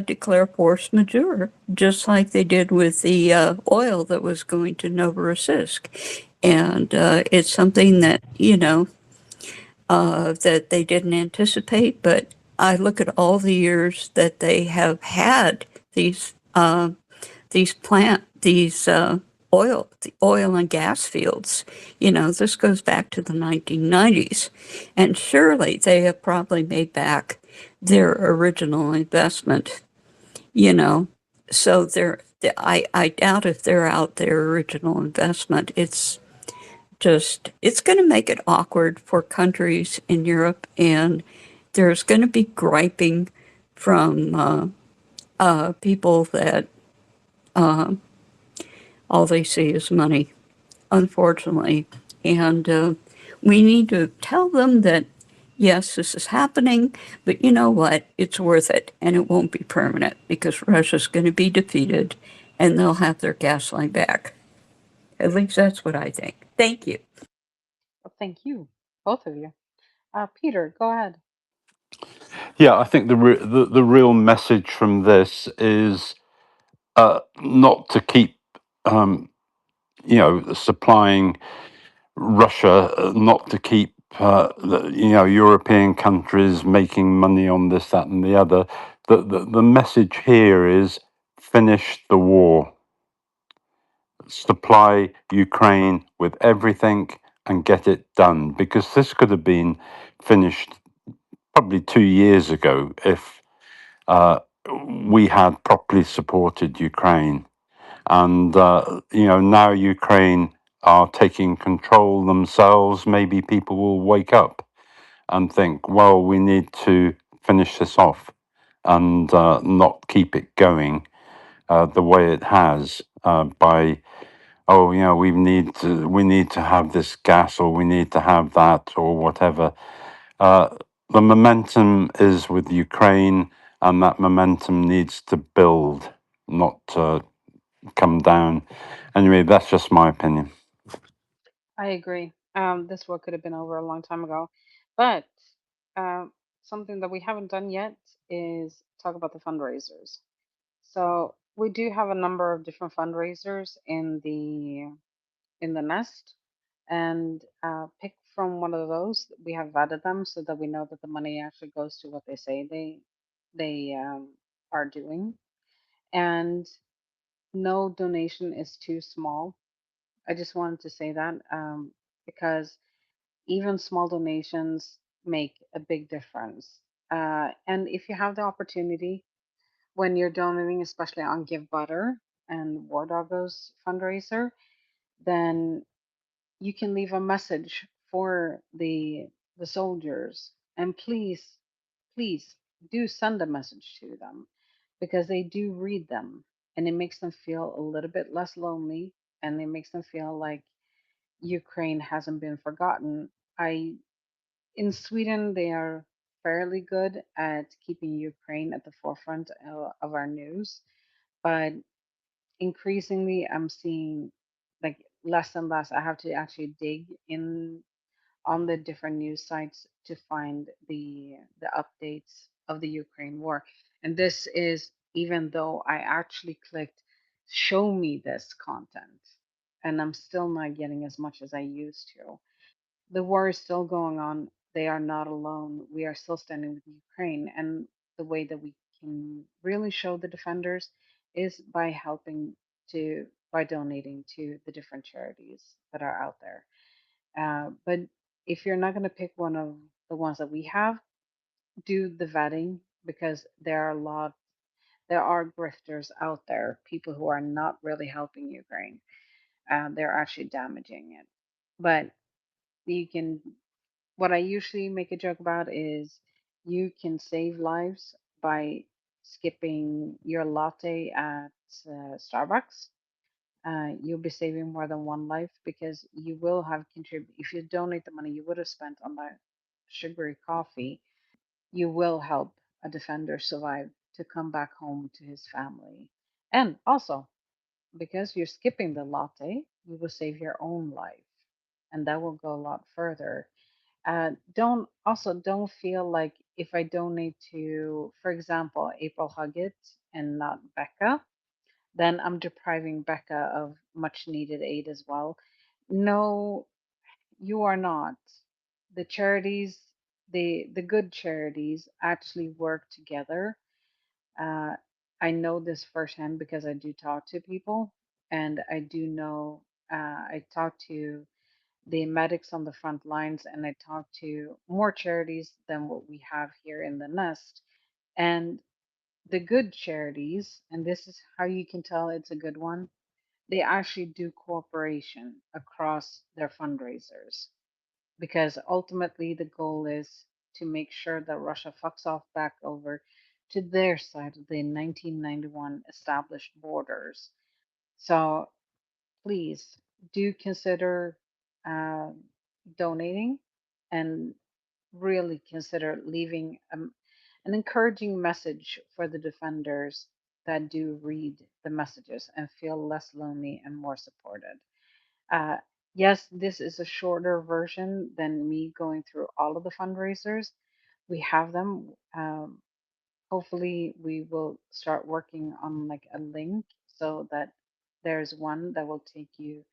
declare force majeure, just like they did with the oil that was going to Novorossiysk. And it's something that, that they didn't anticipate. But I look at all the years that they have had these the oil and gas fields. This goes back to the 1990s. And surely they have probably made back their original investment, So I doubt if they're out their original investment. It's going to make it awkward for countries in Europe, and there's going to be griping from people that all they see is money, unfortunately. And we need to tell them that, yes, this is happening, but you know what? It's worth it, and it won't be permanent because Russia's going to be defeated, and they'll have their gas line back. At least that's what I think. Thank you. Well, thank you, both of you. Peter, go ahead. Yeah, I think the real message from this is not to keep supplying Russia, not to keep European countries making money on this, that, and the other. The message here is finish the war, supply Ukraine with everything, and get it done. Because this could have been finished probably 2 years ago if we had properly supported Ukraine. And now Ukraine are taking control themselves. Maybe people will wake up and think, well, we need to finish this off and not keep it going the way it has by we need to have this gas, or we need to have that, or whatever. The momentum is with Ukraine, and that momentum needs to build, not come down. Anyway, that's just my opinion. I agree. This war could have been over a long time ago, but something that we haven't done yet is talk about the fundraisers. So We do have a number of different fundraisers in the nest, and pick from one of those. We have vetted them so that we know that the money actually goes to what they say they are doing, and no donation is too small. I just wanted to say that because even small donations make a big difference. And if you have the opportunity when you're donating, especially on Give Butter and War Doggo's fundraiser, then you can leave a message for the soldiers. And please do send a message to them because they do read them, and it makes them feel a little bit less lonely, and it makes them feel like Ukraine hasn't been forgotten. I In Sweden, they are fairly good at keeping Ukraine at the forefront of our news, but increasingly I'm seeing like less and less. I have to actually dig in on the different news sites to find the updates of the Ukraine war. And this is even though I actually clicked show me this content, and I'm still not getting as much as I used to. The war is still going on. They are not alone. We are still standing with Ukraine. And the way that we can really show the defenders is by helping by donating to the different charities that are out there. But if you're not going to pick one of the ones that we have, do the vetting because there are grifters out there, people who are not really helping Ukraine. They're actually damaging it. But you can what I usually make a joke about is you can save lives by skipping your latte at Starbucks. You'll be saving more than one life because you will have contribute. If you donate the money you would have spent on that sugary coffee, you will help a defender survive to come back home to his family. And also, because you're skipping the latte, you will save your own life, and that will go a lot further. Don't feel like if I donate to, for example, April Huggett and not Becca, then I'm depriving Becca of much needed aid as well. No, you are not. The charities, the good charities actually work together. Uh, I know this firsthand because I do talk to people, and I do know I talk to the medics on the front lines, and I talk to more charities than what we have here in the nest. And the good charities, and this is how you can tell it's a good one, they actually do cooperation across their fundraisers because ultimately the goal is to make sure that Russia fucks off back over to their side of the 1991 established borders. So please do consider uh, donating and really consider leaving an encouraging message for the defenders that do read the messages and feel less lonely and more supported. Uh, yes, this is a shorter version than me going through all of the fundraisers. We have them. Hopefully, we will start working on like a link so that there's one that will take you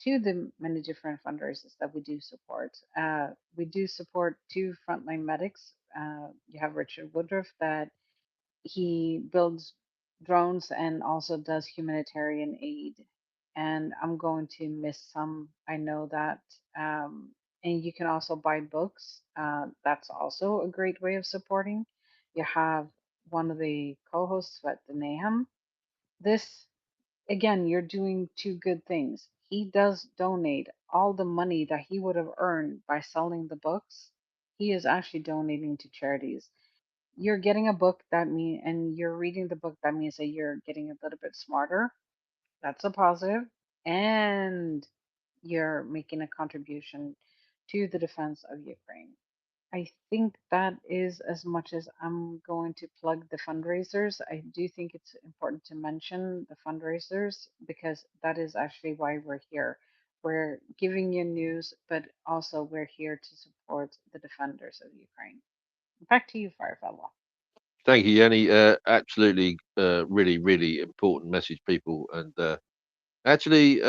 to the many different fundraisers that we do support. We do support two frontline medics. You have Richard Woodruff that he builds drones and also does humanitarian aid. And I'm going to miss some. I know that. Um, and you can also buy books. That's also a great way of supporting. You have one of the co-hosts at the Nahum. This again, you're doing two good things. He does donate all the money that he would have earned by selling the books. He is actually donating to charities. You're getting a book that mean and you're reading the book that means that you're getting a little bit smarter. That's a positive. And you're making a contribution to the defense of Ukraine. I think that is as much as I'm going to plug the fundraisers. I do think it's important to mention the fundraisers because that is actually why we're here. We're giving you news, but also we're here to support the defenders of Ukraine. Back to you, Firefella. Thank you, Jenny. Absolutely, really, really important message, people. And actually,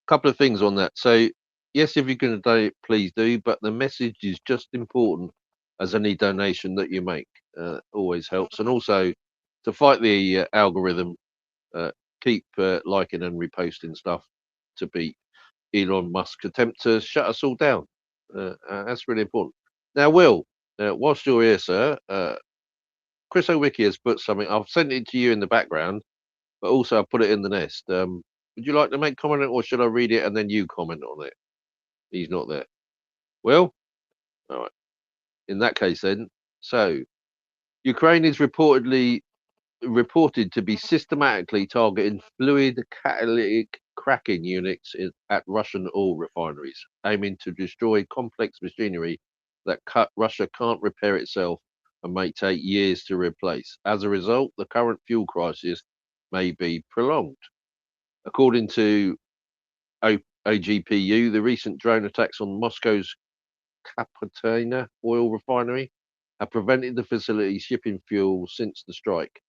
couple of things on that. So, yes, if you're going to donate, please do. But the message is just important as any donation that you make. Always helps. And also, to fight the algorithm, uh, keep liking and reposting stuff to beat Elon Musk's attempt to shut us all down. That's really important. Now, Will, whilst you're here, sir, Chris O'Wiki has put something. I've sent it to you in the background, but also I put it in the nest. Would you like to make comment on it, or should I read it and then you comment on it? He's not there. Well, all right. In that case, then. So, Ukraine is reported to be systematically targeting fluid catalytic cracking units at Russian oil refineries, aiming to destroy complex machinery that Russia can't repair itself and may take years to replace. As a result, the current fuel crisis may be prolonged. According to OGPU, the recent drone attacks on Moscow's Kapotena oil refinery have prevented the facility shipping fuel since the strike.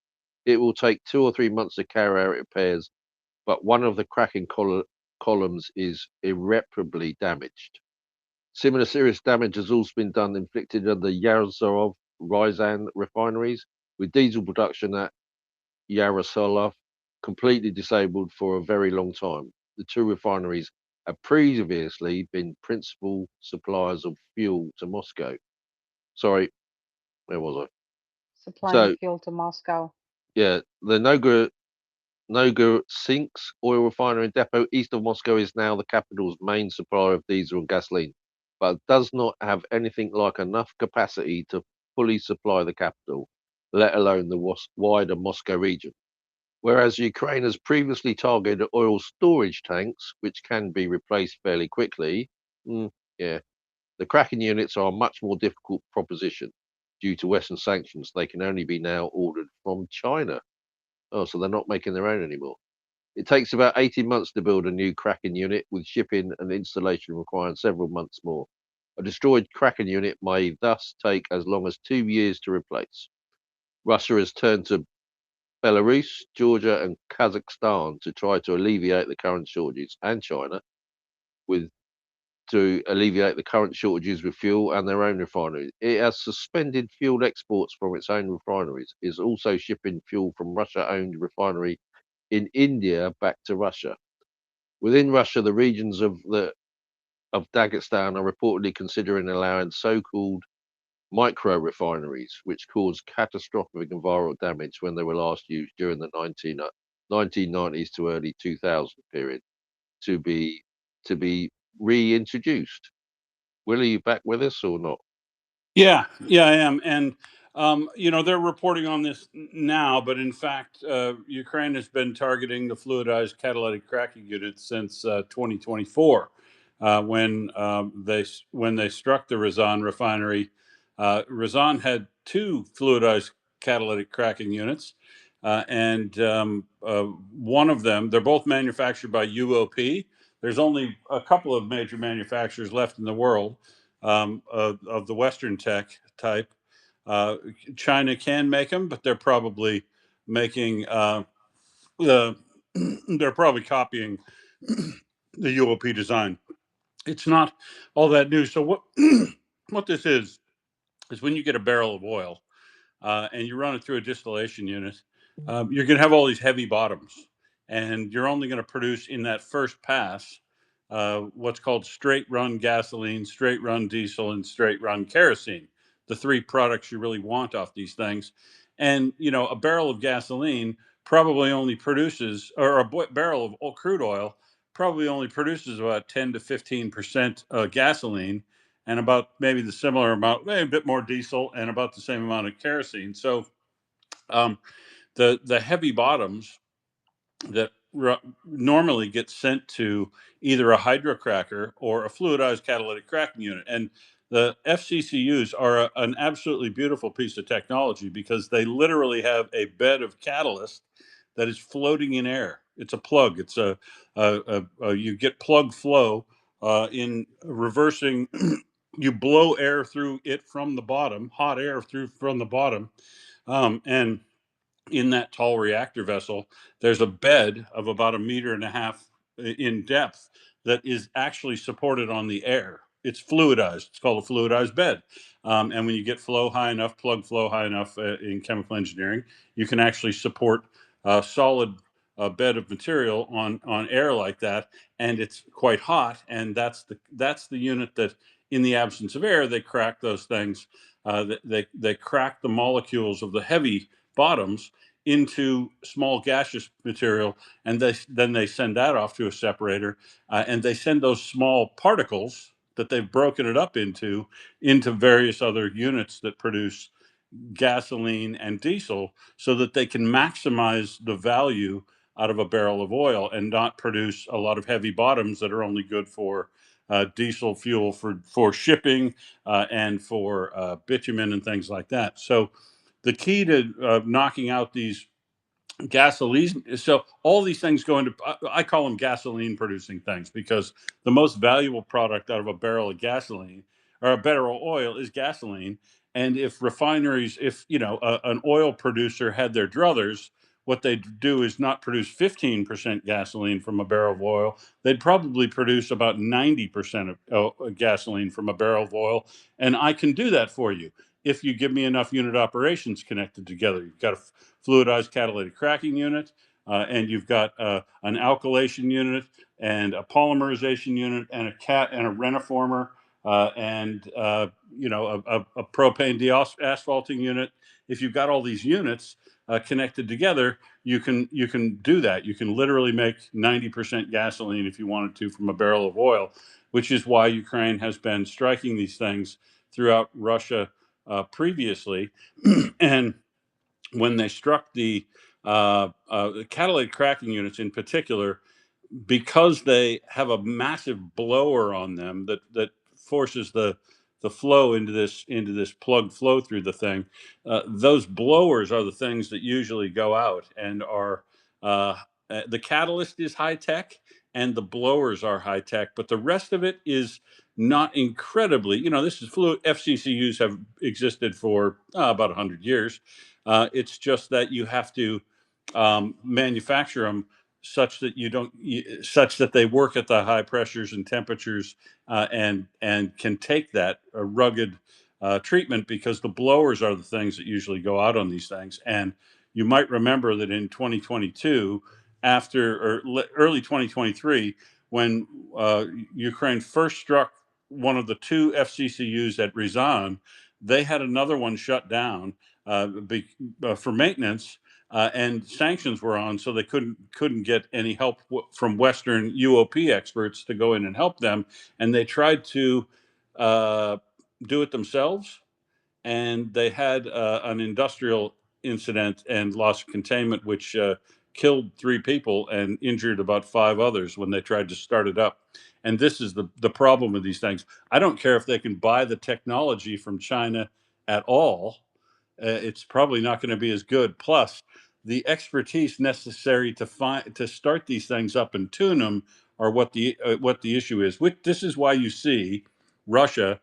It will take 2 or 3 months to carry out repairs, but one of the cracking columns is irreparably damaged. Similar serious damage has also been inflicted on the Yaroslavl Ryazan refineries, with diesel production at Yaroslavl completely disabled for a very long time. The two refineries have previously been principal suppliers of fuel to Moscow. Sorry, where was I? Supplying So, fuel to Moscow. yeah, the Nogosinsk oil refinery depot east of Moscow is now the capital's main supplier of diesel and gasoline, but does not have anything like enough capacity to fully supply the capital, let alone the wider Moscow region. Whereas Ukraine has previously targeted oil storage tanks, which can be replaced fairly quickly, yeah, the cracking units are a much more difficult proposition. Due to Western sanctions, they can only be now ordered from China. Oh, so they're not making their own anymore. It takes about 18 months to build a new Kraken unit, with shipping and installation requiring several months more. A destroyed Kraken unit may thus take as long as 2 years to replace. Russia has turned to Belarus, Georgia, and Kazakhstan to try to alleviate the current shortages, and China with to alleviate the current shortages with fuel and their own refineries. It has suspended fuel exports from its own refineries. It is also shipping fuel from Russia-owned refinery in India back to Russia. Within Russia, the regions of Dagestan are reportedly considering allowing so-called micro refineries, which caused catastrophic environmental damage when they were last used during the 1990s to early 2000 period, to be reintroduced. Will, are you back with us or not? Yeah, yeah, I am. And, they're reporting on this now, but in fact, Ukraine has been targeting the fluidized catalytic cracking unit since 2024, when they struck the Razan refinery. Razan had two fluidized catalytic cracking units, and one of them, they're both manufactured by UOP. There's only a couple of major manufacturers left in the world of the Western tech type. Uh, China can make them, but they're probably making the they're probably copying the UOP design. It's not all that new. So what what this is when you get a barrel of oil and you run it through a distillation unit, you're going to have all these heavy bottoms, and you're only going to produce in that first pass what's called straight run gasoline, straight run diesel, and straight run kerosene. The three products you really want off these things. And a barrel of gasoline probably only produces, or a barrel of crude oil probably only produces about 10 to 15% gasoline, and about maybe the similar amount, maybe a bit more diesel, and about the same amount of kerosene. So um, the heavy bottoms that normally get sent to either a hydrocracker or a fluidized catalytic cracking unit. And the FCCUs are an absolutely beautiful piece of technology because they literally have a bed of catalyst that is floating in air. It's a plug. It's you get plug flow in reversing. You blow air through it from the bottom, hot air through from the bottom, And in that tall reactor vessel, there's a bed of about 1.5 meters in depth that is actually supported on the air. It's fluidized. It's called a fluidized bed. And when you get flow high enough, plug flow high enough in chemical engineering, you can actually support a solid bed of material on air like that, and it's quite hot. And that's the unit that, in the absence of air, they crack those things. They crack the molecules of the heavy bottoms into small gaseous material, and then they send that off to a separator, and they send those small particles that they've broken it up into various other units that produce gasoline and diesel, so that they can maximize the value out of a barrel of oil and not produce a lot of heavy bottoms that are only good for diesel fuel for shipping and for bitumen and things like that. So the key to knocking out these gasoline, so all these things go into, I call them gasoline producing things, because the most valuable product out of a barrel of gasoline or a barrel of oil is gasoline. And if refineries, if an oil producer had their druthers, what they'd do is not produce 15% gasoline from a barrel of oil. They'd probably produce about 90% of gasoline from a barrel of oil. And I can do that for you if you give me enough unit operations connected together. You've got a fluidized catalytic cracking unit, and you've got an alkylation unit, and a polymerization unit, and a reniformer, and a propane deasphalting unit. If you've got all these units connected together, you can do that. You can literally make 90% gasoline if you wanted to from a barrel of oil, which is why Ukraine has been striking these things throughout Russia previously. And when they struck the catalytic cracking units in particular, because they have a massive blower on them that forces the flow into this plug flow through the thing. Those blowers are the things that usually go out, and are the catalyst is high tech and the blowers are high tech, but the rest of it is not incredibly. This is fluid. FCCUs have existed for about 100 years. It's just that you have to manufacture them such that you don't such that they work at the high pressures and temperatures, and can take that rugged treatment, because the blowers are the things that usually go out on these things. And you might remember that in 2022, early 2023, when Ukraine first struck one of the two FCCUs at Ryazan, they had another one shut down for maintenance, and sanctions were on, so they couldn't get any help from Western UOP experts to go in and help them, and they tried to uh, do it themselves, and they had an industrial incident and loss of containment, which killed 3 people and injured about 5 others when they tried to start it up. And this is the problem with these things. I don't care if they can buy the technology from China at all. It's probably not going to be as good. Plus, the expertise necessary to start these things up and tune them are what the issue is. This is why you see Russia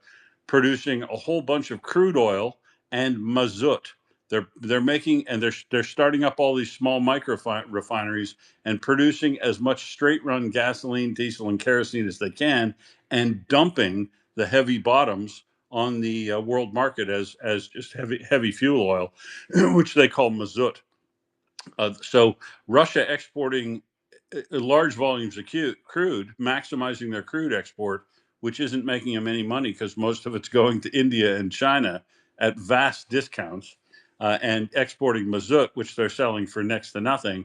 producing a whole bunch of crude oil and mazout. They're making, and they're starting up all these small micro refineries and producing as much straight run gasoline, diesel, and kerosene as they can, and dumping the heavy bottoms on the world market as just heavy fuel oil, which they call mazout. So Russia exporting large volumes of crude, maximizing their crude export, which isn't making them any money because most of it's going to India and China at vast discounts, and exporting mazout, which they're selling for next to nothing,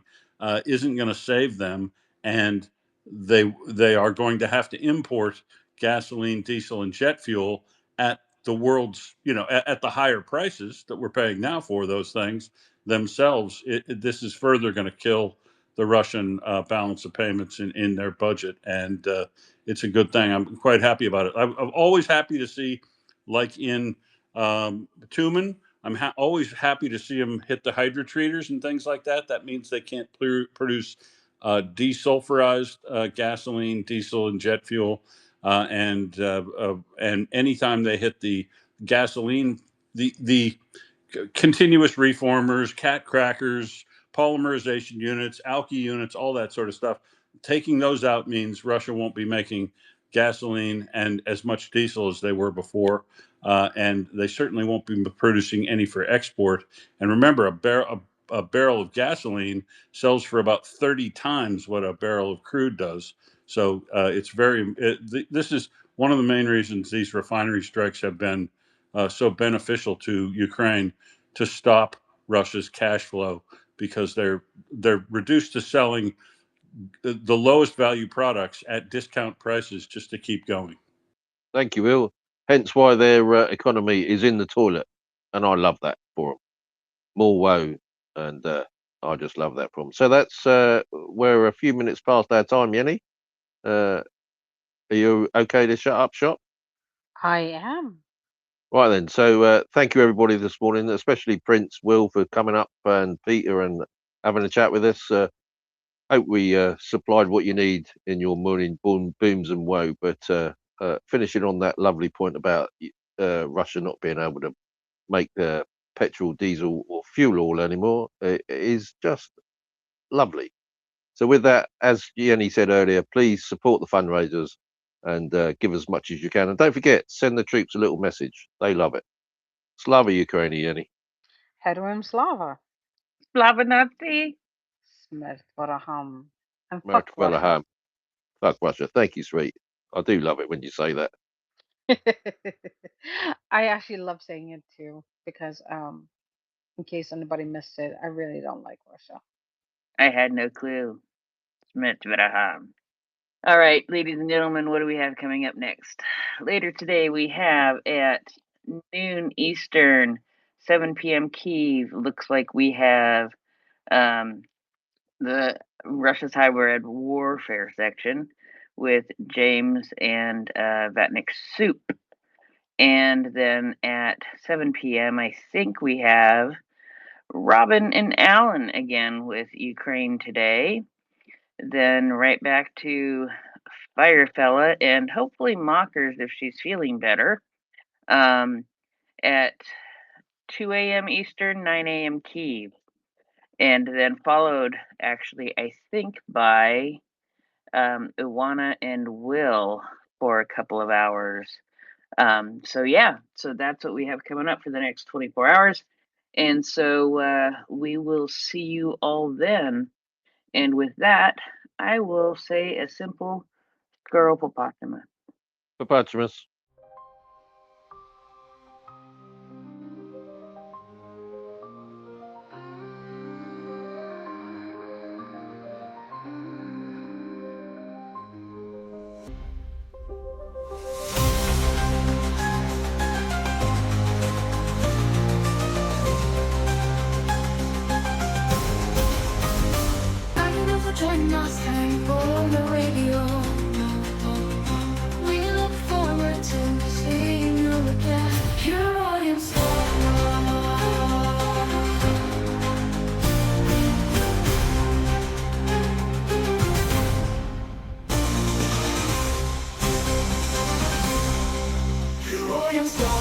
isn't going to save them, and they are going to have to import gasoline, diesel, and jet fuel at the world's at the higher prices that we're paying now for those things themselves. This is further going to kill the Russian balance of payments in their budget, and it's a good thing. I'm quite happy about it. I'm always happy to see, like in Tumen, I'm always happy to see them hit the hydrotreaters and things like that. That means they can't produce desulfurized gasoline, diesel, and jet fuel, and anytime they hit the gasoline, the continuous reformers, cat crackers, polymerization units, alky units, all that sort of stuff. Taking those out means Russia won't be making gasoline and as much diesel as they were before, and they certainly won't be producing any for export. And remember, a barrel of gasoline sells for about 30 times what a barrel of crude does. So this is one of the main reasons these refinery strikes have been so beneficial to Ukraine, to stop Russia's cash flow, because they're reduced to selling the lowest value products at discount prices just to keep going. Thank you, Will. Hence why their economy is in the toilet, and I love that for them. More woe, and I just love that for them. So that's we're a few minutes past our time, Jennie. Are you okay to shut up shop? I am. Right then. So thank you everybody this morning, especially Prince, Will, for coming up, and Peter, and having a chat with us. Hope we supplied what you need in your morning booms and woe. But finishing on that lovely point about Russia not being able to make petrol, diesel, or fuel oil anymore is just lovely. So with that, as Jennie said earlier, please support the fundraisers and give as much as you can. And don't forget, send the troops a little message. They love it. Slava Ukraine, Jennie. Headroom Slava. Slava Nazi. Smert Varaham. And fuck Mark Russia. Fuck Russia. Thank you, sweet. I do love it when you say that. I actually love saying it too because in case anybody missed it, I really don't like Russia. I had no clue. Smith Vraham. All right, ladies and gentlemen, what do we have coming up next? Later today, we have at noon Eastern, 7 p.m. Kiev. Looks like we have the Russia's Hybrid Warfare section with James and Vatnik Soup. And then at 7 p.m., I think we have Robin and Alan again with Ukraine Today. Then right back to Firefella and hopefully Mockers if she's feeling better. At 2 a.m. Eastern, 9 a.m. Kiev. And then followed, actually, I think, by Iwana and Will for a couple of hours. So that's what we have coming up for the next 24 hours. And so we will see you all then. And with that, I will say a simple Skoropopotamus. Papachimus. Thank you for joining us on the radio. We look forward to seeing you again. Your audience. Your audience.